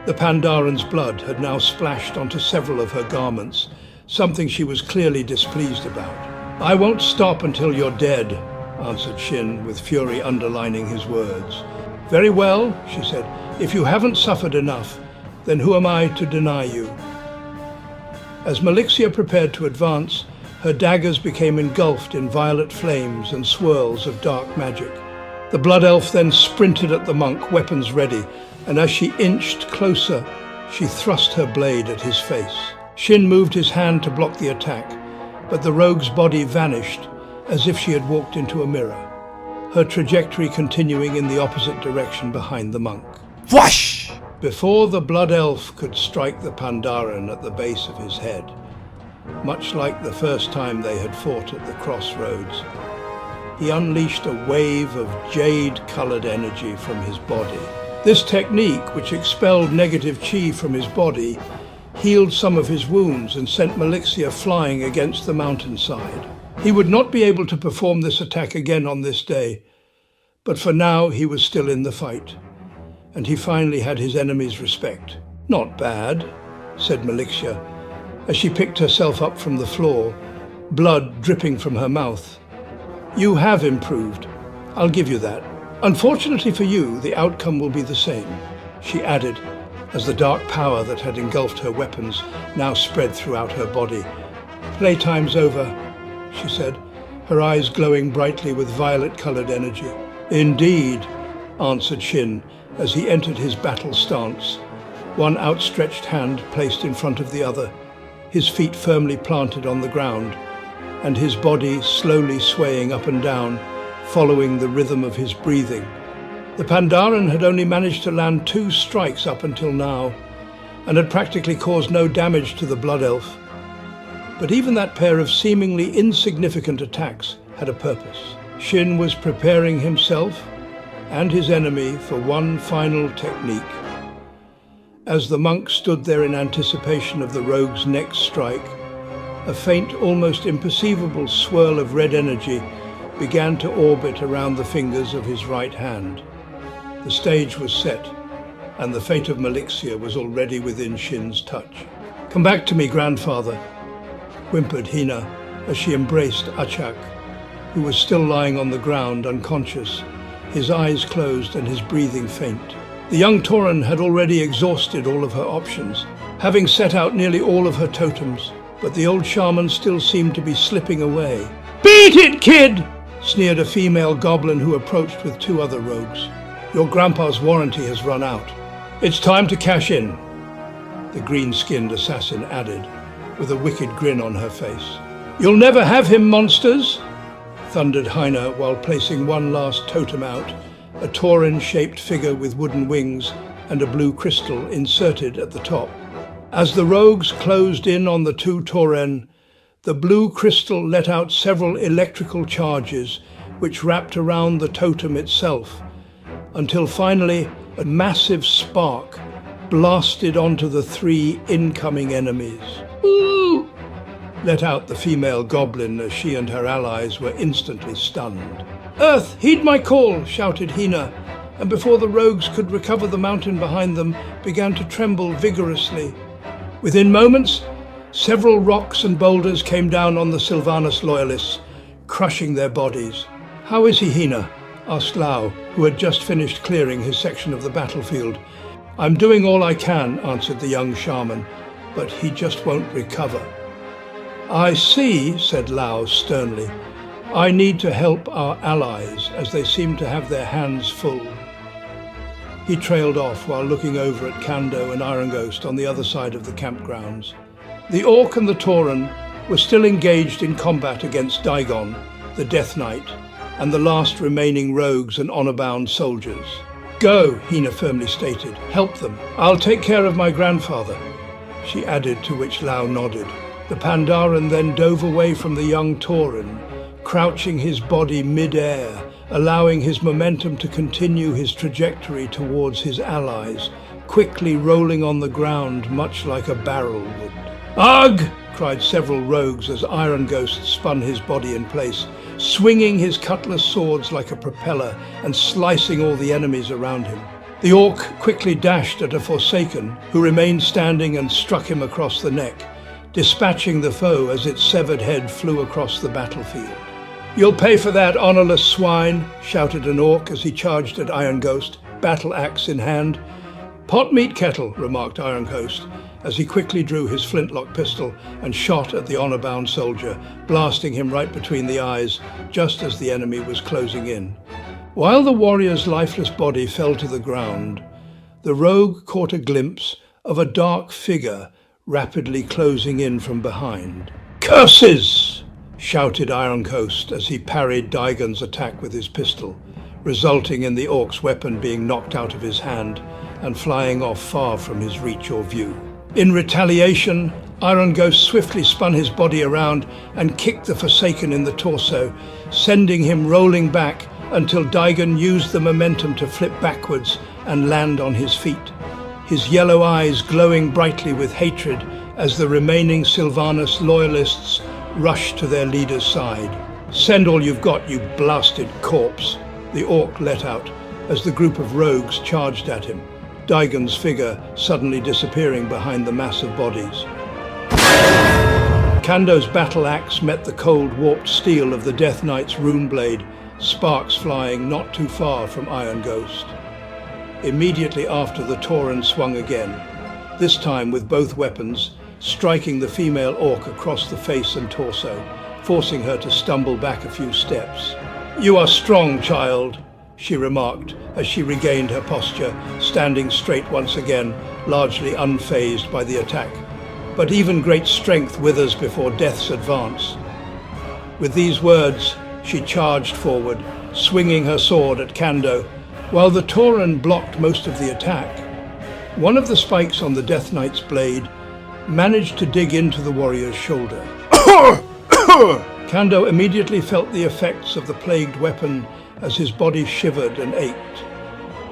The Pandaran's blood had now splashed onto several of her garments, something she was clearly displeased about. "I won't stop until you're dead," answered Shin, with fury underlining his words. "Very well," she said. "If you haven't suffered enough, then who am I to deny you?" As Malixia prepared to advance, her daggers became engulfed in violet flames and swirls of dark magic. The Blood Elf then sprinted at the monk, weapons ready, and as she inched closer, she thrust her blade at his face. Shin moved his hand to block the attack, but the rogue's body vanished as if she had walked into a mirror, her trajectory continuing in the opposite direction behind the monk. Whoosh! Before the Blood Elf could strike the Pandaren at the base of his head, much like the first time they had fought at the crossroads, he unleashed a wave of jade-colored energy from his body. This technique, which expelled negative chi from his body, healed some of his wounds and sent Malixia flying against the mountainside. He would not be able to perform this attack again on this day, but for now he was still in the fight, and he finally had his enemy's respect. "Not bad," said Malixia, as she picked herself up from the floor, blood dripping from her mouth. "You have improved. I'll give you that. Unfortunately for you, the outcome will be the same," she added, as the dark power that had engulfed her weapons now spread throughout her body. "Playtime's over," she said, her eyes glowing brightly with violet-colored energy. "Indeed," answered Shin as he entered his battle stance, one outstretched hand placed in front of the other, his feet firmly planted on the ground, and his body slowly swaying up and down, following the rhythm of his breathing. The Pandaren had only managed to land 2 strikes up until now, and had practically caused no damage to the Blood Elf. But even that pair of seemingly insignificant attacks had a purpose. Shin was preparing himself and his enemy for one final technique. As the monk stood there in anticipation of the rogue's next strike, a faint, almost imperceivable swirl of red energy began to orbit around the fingers of his right hand. The stage was set, and the fate of Malixia was already within Shin's touch. "Come back to me, grandfather," whimpered Hina as she embraced Achak, who was still lying on the ground unconscious, his eyes closed and his breathing faint. The young Tauren had already exhausted all of her options, having set out nearly all of her totems, but the old shaman still seemed to be slipping away. "Beat it, kid!" sneered a female goblin who approached with 2 other rogues. "Your grandpa's warranty has run out. It's time to cash in," the green-skinned assassin added, with a wicked grin on her face. "You'll never have him, monsters!" thundered Hina while placing one last totem out, a Tauren-shaped figure with wooden wings and a blue crystal inserted at the top. As the rogues closed in on the 2 Tauren, the blue crystal let out several electrical charges which wrapped around the totem itself, until finally a massive spark blasted onto the 3 incoming enemies. "Ooh!" let out the female goblin as she and her allies were instantly stunned. "Earth, heed my call!" shouted Hina, and before the rogues could recover, the mountain behind them began to tremble vigorously. Within moments, several rocks and boulders came down on the Sylvanas loyalists, crushing their bodies. "How is he, Hina?" asked Lau, who had just finished clearing his section of the battlefield. "I'm doing all I can," answered the young shaman, "but he just won't recover." "I see," said Lau sternly. I need to help our allies, as they seem to have their hands full." He trailed off while looking over at Kando and Iron Ghost on the other side of the campgrounds. The Orc and the Tauren were still engaged in combat against Daigon, the Death Knight, and the last remaining rogues and honor-bound soldiers. "Go," Hina firmly stated. "Help them. I'll take care of my grandfather," she added, to which Lao nodded. The Pandaren then dove away from the young Tauren, crouching his body mid-air, allowing his momentum to continue his trajectory towards his allies, quickly rolling on the ground much like a barrel would. "Ugh!" cried several rogues as Iron Ghost spun his body in place, swinging his cutlass swords like a propeller and slicing all the enemies around him. The Orc quickly dashed at a Forsaken, who remained standing, and struck him across the neck, dispatching the foe as its severed head flew across the battlefield. "You'll pay for that, honorless swine," shouted an Orc as he charged at Iron Ghost, battle axe in hand. "Pot meat kettle," remarked Iron Ghost, as he quickly drew his flintlock pistol and shot at the honor-bound soldier, blasting him right between the eyes just as the enemy was closing in. While the warrior's lifeless body fell to the ground, the rogue caught a glimpse of a dark figure rapidly closing in from behind. "Curses!" shouted Iron Ghost as he parried Daigon's attack with his pistol, resulting in the Orc's weapon being knocked out of his hand and flying off far from his reach or view. In retaliation, Iron Ghost swiftly spun his body around and kicked the Forsaken in the torso, sending him rolling back until Daigon used the momentum to flip backwards and land on his feet, his yellow eyes glowing brightly with hatred as the remaining Sylvanas loyalists rushed to their leader's side. "Send all you've got, you blasted corpse," the Orc let out as the group of rogues charged at him, Daigon's figure suddenly disappearing behind the mass of bodies. Kando's battle axe met the cold, warped steel of the Death Knight's rune blade, sparks flying not too far from Iron Ghost. Immediately after, the Tauren swung again, this time with both weapons, striking the female Orc across the face and torso, forcing her to stumble back a few steps. "You are strong, child," she remarked as she regained her posture, standing straight once again, largely unfazed by the attack. But even great strength withers before death's advance. With these words, she charged forward, swinging her sword at Kando. While the Tauren blocked most of the attack, one of the spikes on the Death Knight's blade managed to dig into the warrior's shoulder. Kando immediately felt the effects of the plagued weapon as his body shivered and ached,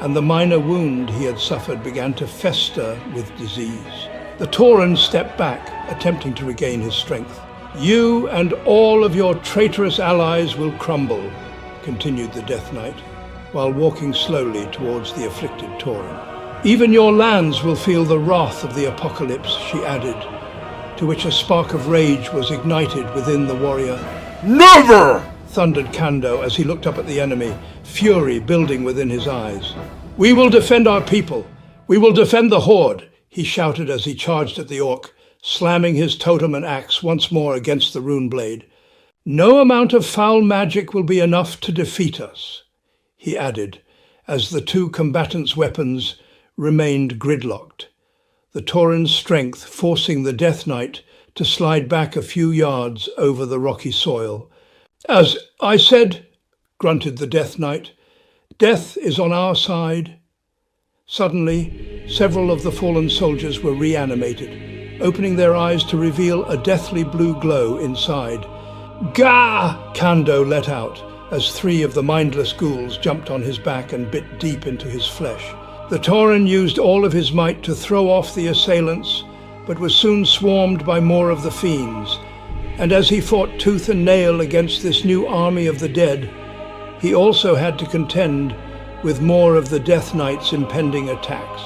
and the minor wound he had suffered began to fester with disease. The Tauren stepped back, attempting to regain his strength. "You and all of your traitorous allies will crumble," continued the Death Knight, while walking slowly towards the afflicted Tauren. "Even your lands will feel the wrath of the apocalypse," she added, to which a spark of rage was ignited within the warrior. Never! Thundered Kando as he looked up at the enemy, fury building within his eyes. "We will defend our people. We will defend the Horde," he shouted as he charged at the Orc, slamming his totem and axe once more against the rune blade. "No amount of foul magic will be enough to defeat us," he added, as the two combatants' weapons remained gridlocked, the Tauren's strength forcing the Death Knight to slide back a few yards over the rocky soil. "As I said," grunted the Death Knight, "death is on our side." Suddenly, several of the fallen soldiers were reanimated, opening their eyes to reveal a deathly blue glow inside. "Gah!" Kando let out, as three of the mindless ghouls jumped on his back and bit deep into his flesh. The Tauren used all of his might to throw off the assailants, but was soon swarmed by more of the fiends, and as he fought tooth and nail against this new army of the dead, he also had to contend with more of the Death Knight's impending attacks.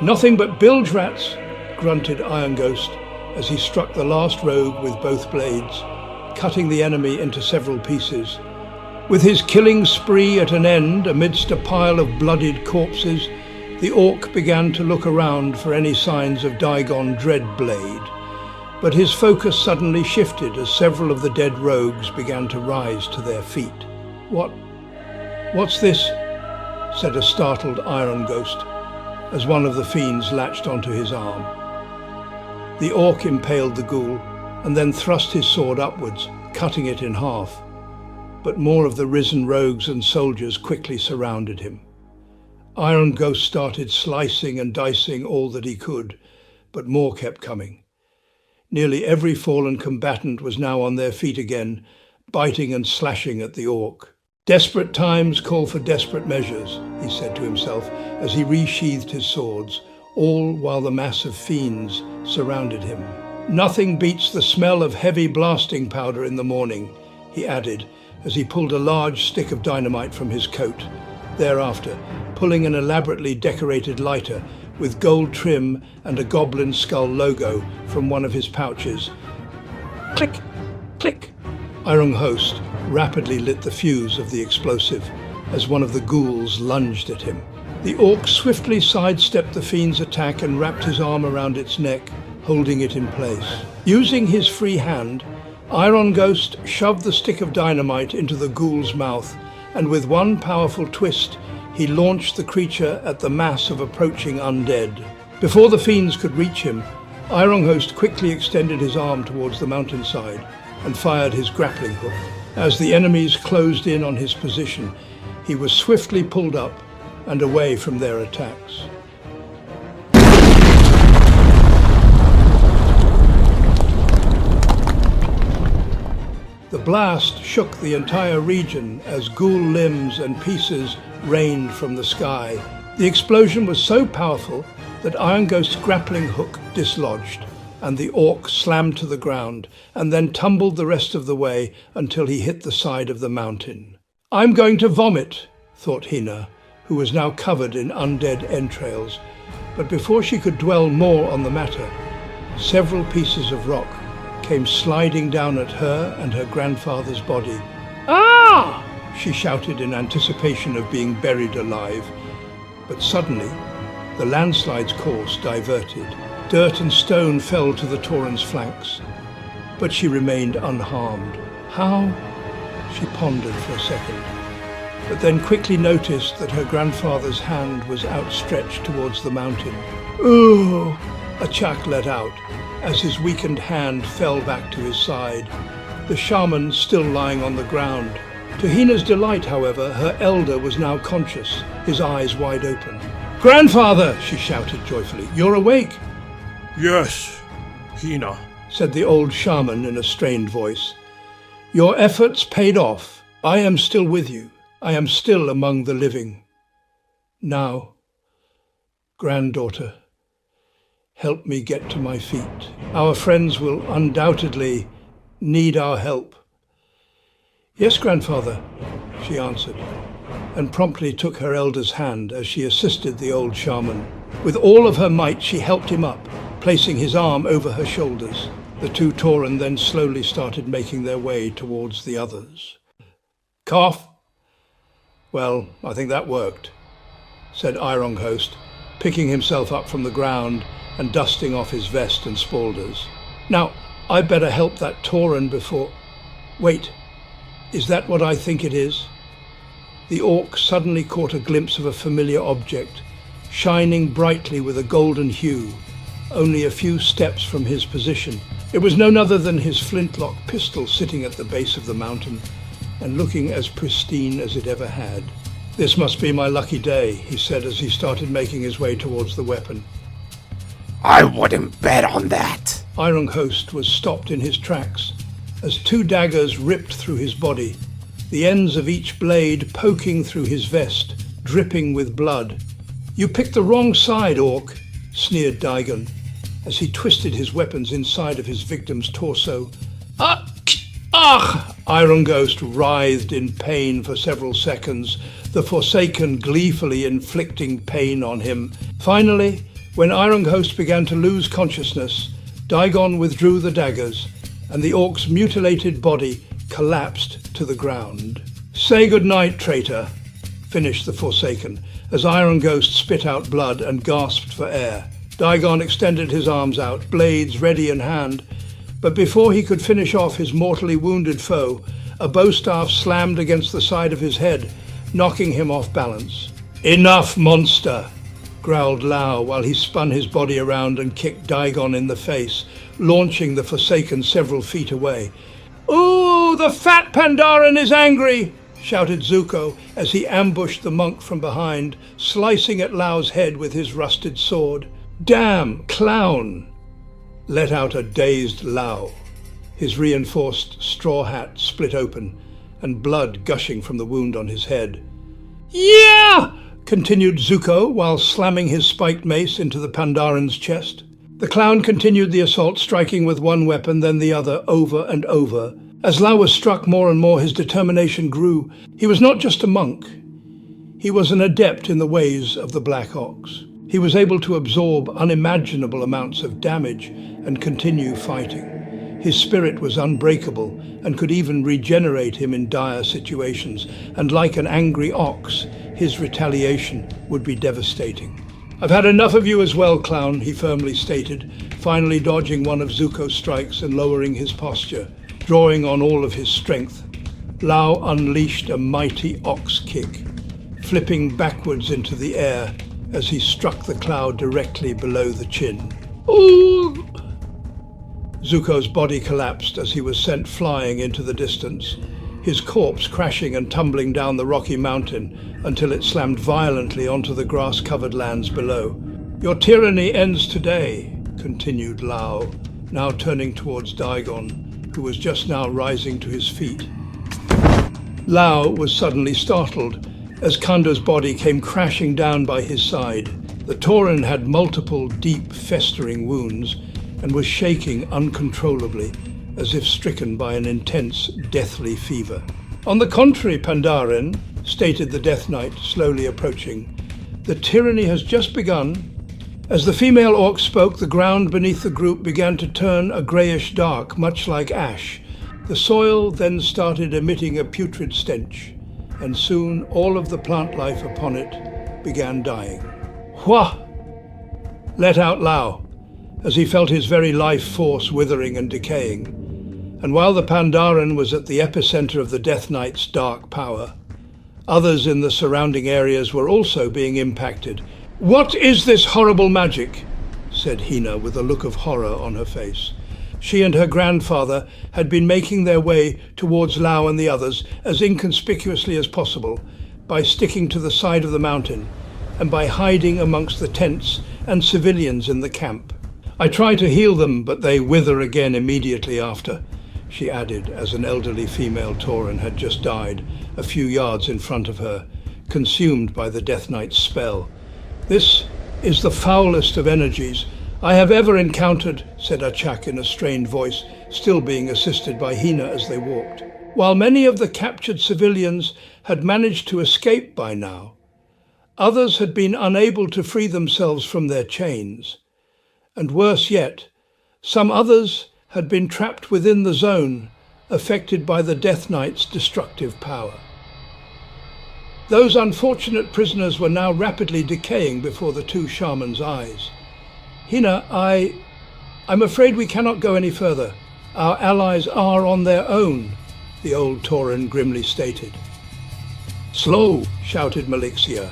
"Nothing but bilge rats," grunted Iron Ghost as he struck the last rogue with both blades, cutting the enemy into several pieces. With his killing spree at an end amidst a pile of bloodied corpses, the Orc began to look around for any signs of Daigon Dreadblade, But his focus suddenly shifted as several of the dead rogues began to rise to their feet. What's this?" said a startled Iron Ghost, as one of the fiends latched onto his arm. The orc impaled the ghoul and then thrust his sword upwards, cutting it in half. But more of the risen rogues and soldiers quickly surrounded him. Iron Ghost started slicing and dicing all that he could, but more kept coming. Nearly every fallen combatant was now on their feet again, biting and slashing at the orc. "Desperate times call for desperate measures," he said to himself as he resheathed his swords, all while the mass of fiends surrounded him. "Nothing beats the smell of heavy blasting powder in the morning," he added as he pulled a large stick of dynamite from his coat. Thereafter, pulling an elaborately decorated lighter with gold trim and a goblin skull logo from one of his pouches. Click, click. Iron Host rapidly lit the fuse of the explosive as one of the ghouls lunged at him. The orc swiftly sidestepped the fiend's attack and wrapped his arm around its neck, holding it in place. Using his free hand, Iron Ghost shoved the stick of dynamite into the ghoul's mouth, and with one powerful twist, he launched the creature at the mass of approaching undead. Before the fiends could reach him, Iron Host quickly extended his arm towards the mountainside and fired his grappling hook. As the enemies closed in on his position, he was swiftly pulled up and away from their attacks. The blast shook the entire region as ghoul limbs and pieces rained from the sky. The explosion was so powerful that Iron Ghost's grappling hook dislodged, and the orc slammed to the ground and then tumbled the rest of the way until he hit the side of the mountain. "I'm going to vomit," thought Hina, who was now covered in undead entrails. But before she could dwell more on the matter, several pieces of rock came sliding down at her and her grandfather's body. "Ah!" she shouted in anticipation of being buried alive. But suddenly, the landslide's course diverted. Dirt and stone fell to the Tauren's flanks, but she remained unharmed. How? She pondered for a second, but then quickly noticed that her grandfather's hand was outstretched towards the mountain. "Ooh!" a chak let out as his weakened hand fell back to his side, the shaman still lying on the ground. To Hina's delight, however, her elder was now conscious, his eyes wide open. "Grandfather!" she shouted joyfully. "You're awake!" "Yes, Hina," said the old shaman in a strained voice. "Your efforts paid off. I am still with you. I am still among the living. Now, granddaughter, help me get to my feet. Our friends will undoubtedly need our help." "Yes, grandfather," she answered, and promptly took her elder's hand as she assisted the old shaman. With all of her might, she helped him up, placing his arm over her shoulders. The two Tauren then slowly started making their way towards the others. "Cough? Well, I think that worked," said Iron Host, picking himself up from the ground and dusting off his vest and spaulders. "Now, I'd better help that Tauren before... Wait, is that what I think it is?" The orc suddenly caught a glimpse of a familiar object, shining brightly with a golden hue, only a few steps from his position. It was none other than his flintlock pistol sitting at the base of the mountain and looking as pristine as it ever had. "This must be my lucky day," he said as he started making his way towards the weapon. I wouldn't bet on that. Iron Host was stopped in his tracks as two daggers ripped through his body, the ends of each blade poking through his vest, dripping with blood. "You picked the wrong side, orc," sneered Daigon, as he twisted his weapons inside of his victim's torso. "Ah! Iron Ghost writhed in pain for several seconds, the Forsaken gleefully inflicting pain on him. Finally, when Iron Host began to lose consciousness, Daigon withdrew the daggers, and the orc's mutilated body collapsed to the ground. "Say good night, traitor," finished the Forsaken, as Iron Ghost spit out blood and gasped for air. Daigon extended his arms out, blades ready in hand, But before he could finish off his mortally wounded foe, a bowstaff slammed against the side of his head, knocking him off balance. "Enough, monster!" growled Lao while he spun his body around and kicked Daigon in the face, launching the Forsaken several feet away. "Ooh, the fat Pandaren is angry!" shouted Zuko as he ambushed the monk from behind, slicing at Lao's head with his rusted sword. "Damn, clown!" let out a dazed Lao, his reinforced straw hat split open and blood gushing from the wound on his head. "Yeah!" continued Zuko while slamming his spiked mace into the Pandaran's chest. The clown continued the assault, striking with one weapon, then the other, over and over. As Lao was struck more and more, his determination grew. He was not just a monk. He was an adept in the ways of the Black Ox. He was able to absorb unimaginable amounts of damage and continue fighting. His spirit was unbreakable and could even regenerate him in dire situations, and like an angry ox, his retaliation would be devastating. "I've had enough of you as well, clown," he firmly stated, finally dodging one of Zuko's strikes and lowering his posture. Drawing on all of his strength, Lao unleashed a mighty ox kick, flipping backwards into the air as he struck the cloud directly below the chin. "Ooh!" Zuko's body collapsed as he was sent flying into the distance, his corpse crashing and tumbling down the rocky mountain until it slammed violently onto the grass-covered lands below. "Your tyranny ends today," continued Lao, now turning towards Daigon, who was just now rising to his feet. Lao was suddenly startled as Kando's body came crashing down by his side. The Tauren had multiple deep, festering wounds and was shaking uncontrollably, as if stricken by an intense, deathly fever. "On the contrary, Pandaren," stated the Death Knight, slowly approaching, "the tyranny has just begun." As the female orc spoke, the ground beneath the group began to turn a greyish dark, much like ash. The soil then started emitting a putrid stench, and soon all of the plant life upon it began dying. "Hua!" let out Lao, as he felt his very life force withering and decaying. And while the Pandaren was at the epicenter of the Death Knight's dark power, others in the surrounding areas were also being impacted. "What is this horrible magic?" said Hina with a look of horror on her face. She and her grandfather had been making their way towards Lao and the others as inconspicuously as possible, by sticking to the side of the mountain and by hiding amongst the tents and civilians in the camp. "I try to heal them, but they wither again immediately after," she added as an elderly female Tauren had just died a few yards in front of her, consumed by the Death Knight's spell. "This is the foulest of energies I have ever encountered," said Achak in a strained voice, still being assisted by Hina as they walked. While many of the captured civilians had managed to escape by now, others had been unable to free themselves from their chains. And worse yet, some others had been trapped within the zone, affected by the Death Knight's destructive power. Those unfortunate prisoners were now rapidly decaying before the two shamans' eyes. "Hina, I'm afraid we cannot go any further. Our allies are on their own," the old Tauren grimly stated. "Slow!" shouted Melixia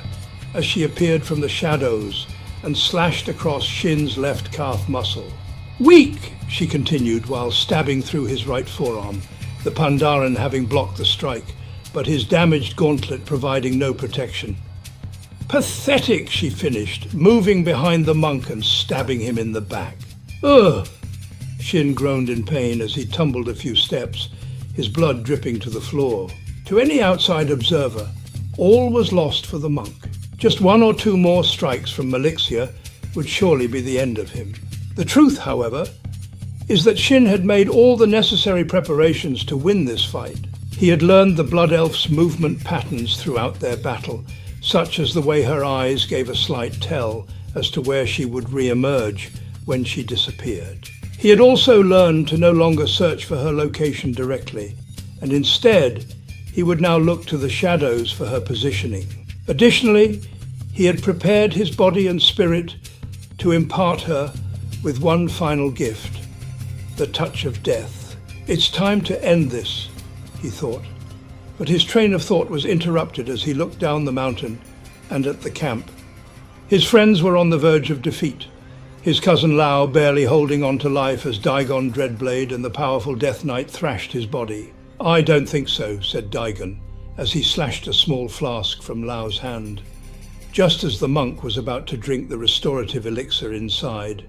as she appeared from the shadows and slashed across Shin's left calf muscle. "Weak!" she continued while stabbing through his right forearm, the Pandaren having blocked the strike, but his damaged gauntlet providing no protection. "Pathetic," she finished, moving behind the monk and stabbing him in the back. "Ugh!" Shin groaned in pain as he tumbled a few steps, his blood dripping to the floor. To any outside observer, all was lost for the monk. Just one or two more strikes from Melixia would surely be the end of him. The truth, however, is that Shin had made all the necessary preparations to win this fight. He had learned the Blood Elf's movement patterns throughout their battle, such as the way her eyes gave a slight tell as to where she would re-emerge when she disappeared. He had also learned to no longer search for her location directly, and instead he would now look to the shadows for her positioning. Additionally, he had prepared his body and spirit to impart her with one final gift, the touch of death. It's time to end this, he thought. But his train of thought was interrupted as he looked down the mountain and at the camp. His friends were on the verge of defeat. His cousin Lao barely holding on to life as Daigon Dreadblade and the powerful Death Knight thrashed his body. "I don't think so," said Daigon, as he slashed a small flask from Lao's hand, just as the monk was about to drink the restorative elixir inside.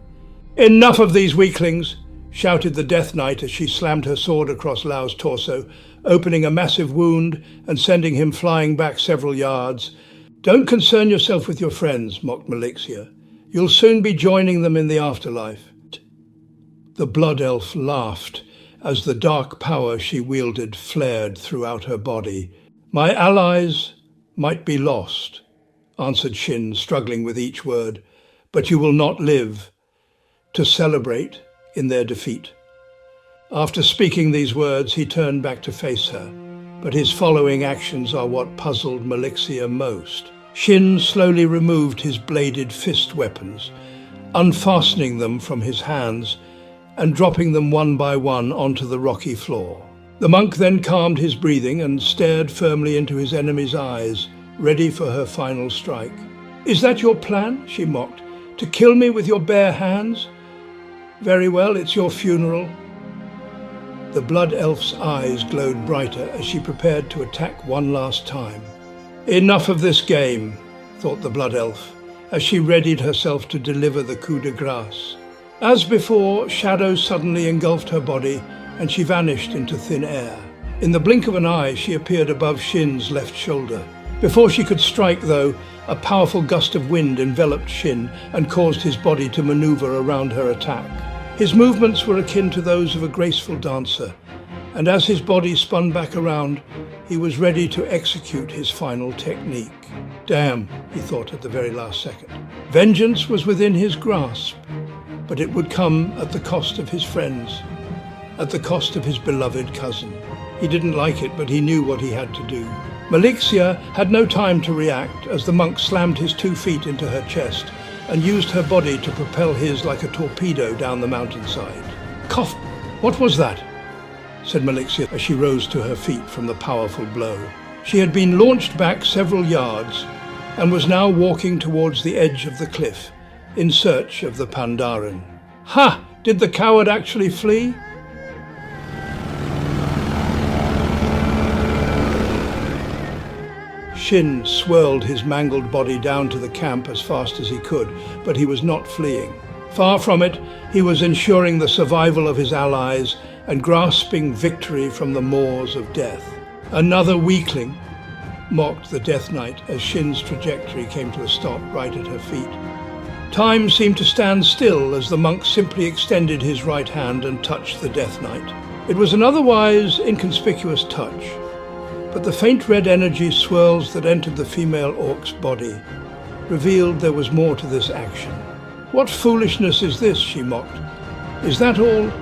"Enough of these weaklings!" shouted the Death Knight as she slammed her sword across Lao's torso, opening a massive wound and sending him flying back several yards. "Don't concern yourself with your friends," mocked Melixia. "You'll soon be joining them in the afterlife." The Blood Elf laughed as the dark power she wielded flared throughout her body. "My allies might be lost," answered Shin, struggling with each word, "but you will not live to celebrate in their defeat." After speaking these words, he turned back to face her, but his following actions are what puzzled Melixia most. Shin slowly removed his bladed fist weapons, unfastening them from his hands and dropping them one by one onto the rocky floor. The monk then calmed his breathing and stared firmly into his enemy's eyes, ready for her final strike. "Is that your plan?" she mocked. "To kill me with your bare hands? Very well, it's your funeral." The Blood Elf's eyes glowed brighter as she prepared to attack one last time. "Enough of this game," thought the Blood Elf, as she readied herself to deliver the coup de grace. As before, shadows suddenly engulfed her body, and she vanished into thin air. In the blink of an eye, she appeared above Shin's left shoulder. Before she could strike, though, a powerful gust of wind enveloped Shin and caused his body to maneuver around her attack. His movements were akin to those of a graceful dancer, and as his body spun back around, he was ready to execute his final technique. Damn, he thought at the very last second. Vengeance was within his grasp, but it would come at the cost of his friends, at the cost of his beloved cousin. He didn't like it, but he knew what he had to do. Melixia had no time to react as the monk slammed his 2 feet into her chest and used her body to propel his like a torpedo down the mountainside. "Cough! What was that?" said Melixia as she rose to her feet from the powerful blow. She had been launched back several yards and was now walking towards the edge of the cliff in search of the Pandaren. "Ha! Did the coward actually flee?" Shin swirled his mangled body down to the camp as fast as he could, but he was not fleeing. Far from it, he was ensuring the survival of his allies and grasping victory from the maws of death. "Another weakling," mocked the Death Knight as Shin's trajectory came to a stop right at her feet. Time seemed to stand still as the monk simply extended his right hand and touched the Death Knight. It was an otherwise inconspicuous touch, but the faint red energy swirls that entered the female orc's body revealed there was more to this action. "What foolishness is this?" she mocked. "Is that all?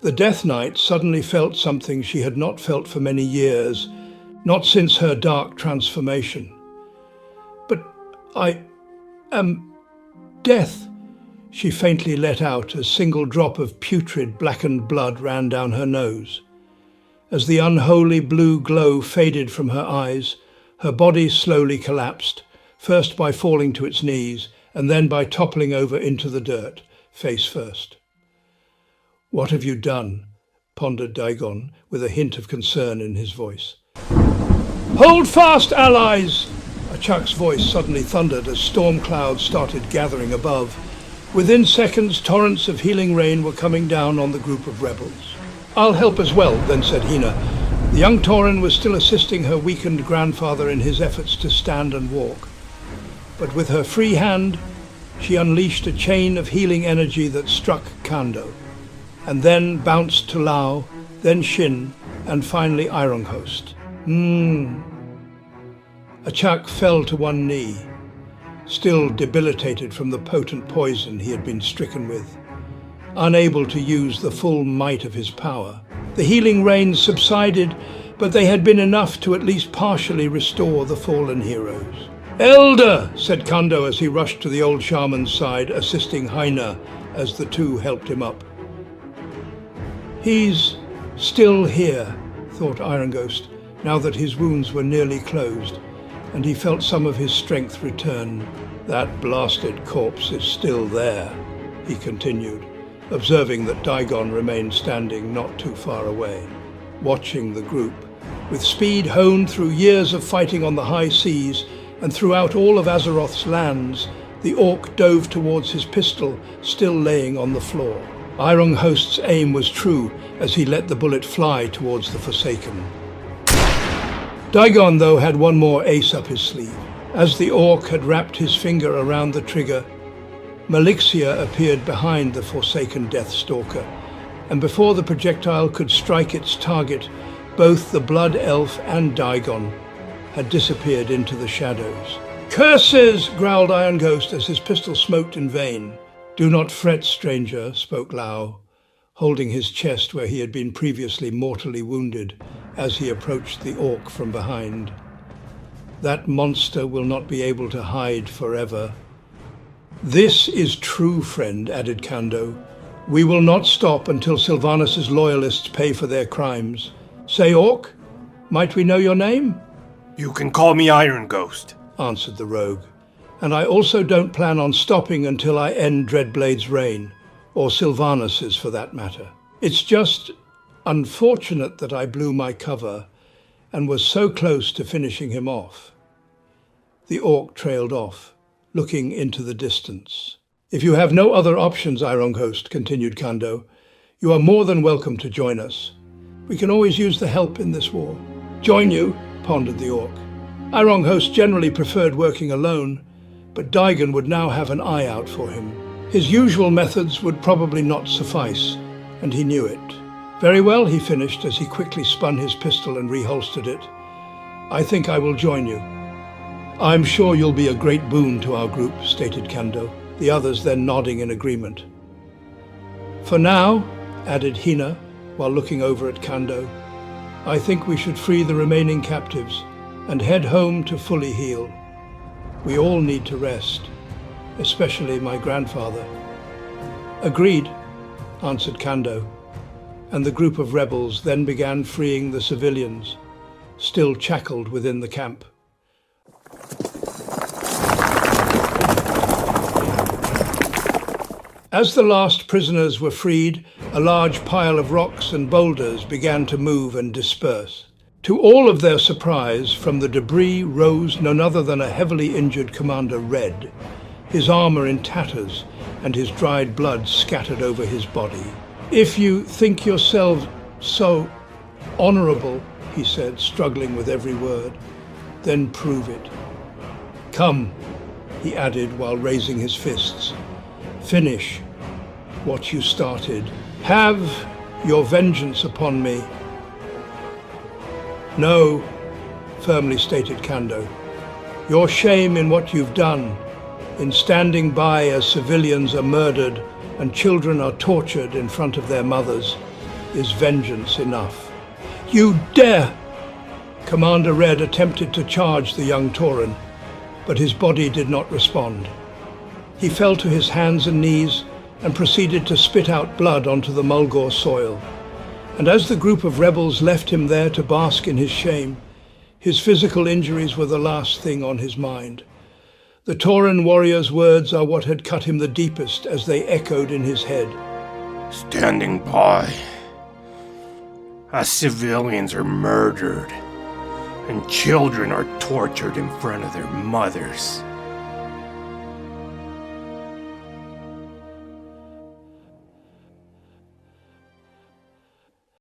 The Death Knight suddenly felt something she had not felt for many years, not since her dark transformation. "But I am death," she faintly let out as a single drop of putrid blackened blood ran down her nose. As the unholy blue glow faded from her eyes, her body slowly collapsed, first by falling to its knees and then by toppling over into the dirt, face first. "What have you done?" pondered Daigon, with a hint of concern in his voice. "Hold fast, allies!" Achuk's voice suddenly thundered as storm clouds started gathering above. Within seconds, torrents of healing rain were coming down on the group of rebels. "I'll help as well," then said Hina. The young Tauren was still assisting her weakened grandfather in his efforts to stand and walk. But with her free hand, she unleashed a chain of healing energy that struck Kando, and then bounced to Lao, then Shin, and finally Ironhost. Achuk fell to one knee, still debilitated from the potent poison he had been stricken with, unable to use the full might of his power. The healing rains subsided, but they had been enough to at least partially restore the fallen heroes. "Elder!" said Kando as he rushed to the old shaman's side, assisting Haina as the two helped him up. He's still here, thought Iron Ghost, now that his wounds were nearly closed, and he felt some of his strength return. That blasted corpse is still there, he continued, observing that Daigon remained standing not too far away, watching the group. With speed honed through years of fighting on the high seas and throughout all of Azeroth's lands, the orc dove towards his pistol, still laying on the floor. Iron Host's aim was true as he let the bullet fly towards the Forsaken. Daigon, though, had one more ace up his sleeve. As the orc had wrapped his finger around the trigger, Malixia appeared behind the Forsaken Deathstalker, and before the projectile could strike its target, both the Blood Elf and Daigon had disappeared into the shadows. "Curses!" growled Iron Ghost as his pistol smoked in vain. "Do not fret, stranger," spoke Lao, holding his chest where he had been previously mortally wounded as he approached the orc from behind. "That monster will not be able to hide forever." "This is true, friend," added Kando. "We will not stop until Sylvanas' loyalists pay for their crimes. Say, orc, might we know your name?" You can call me Iron Ghost, answered the rogue. "And I also don't plan on stopping until I end Dreadblade's reign, or Sylvanas's for that matter. It's just unfortunate that I blew my cover and was so close to finishing him off." The orc trailed off, looking into the distance. "If you have no other options, Iron Ghost," continued Kando, "you are more than welcome to join us. We can always use the help in this war." "Join you?" pondered the orc. Iron Host generally preferred working alone, but Daigon would now have an eye out for him. His usual methods would probably not suffice, and he knew it. "Very well," he finished as he quickly spun his pistol and reholstered it. "I think I will join you." "I'm sure you'll be a great boon to our group," stated Kando, the others then nodding in agreement. "For now," added Hina, while looking over at Kando, "I think we should free the remaining captives and head home to fully heal. We all need to rest, especially my grandfather." "Agreed," answered Kando, and the group of rebels then began freeing the civilians, still shackled within the camp. As the last prisoners were freed, a large pile of rocks and boulders began to move and disperse. To all of their surprise, from the debris rose none other than a heavily injured Commander Red, his armor in tatters and his dried blood scattered over his body. "If you think yourselves so honorable," he said, struggling with every word, "then prove it. Come," he added while raising his fists. "Finish what you started. Have your vengeance upon me." "No," firmly stated Kando. "Your shame in what you've done, in standing by as civilians are murdered and children are tortured in front of their mothers, is vengeance enough." "You dare!" Commander Red attempted to charge the young Tauren, but his body did not respond. He fell to his hands and knees and proceeded to spit out blood onto the Mulgore soil. And as the group of rebels left him there to bask in his shame, his physical injuries were the last thing on his mind. The Tauren warrior's words are what had cut him the deepest as they echoed in his head. Standing by as civilians are murdered and children are tortured in front of their mothers.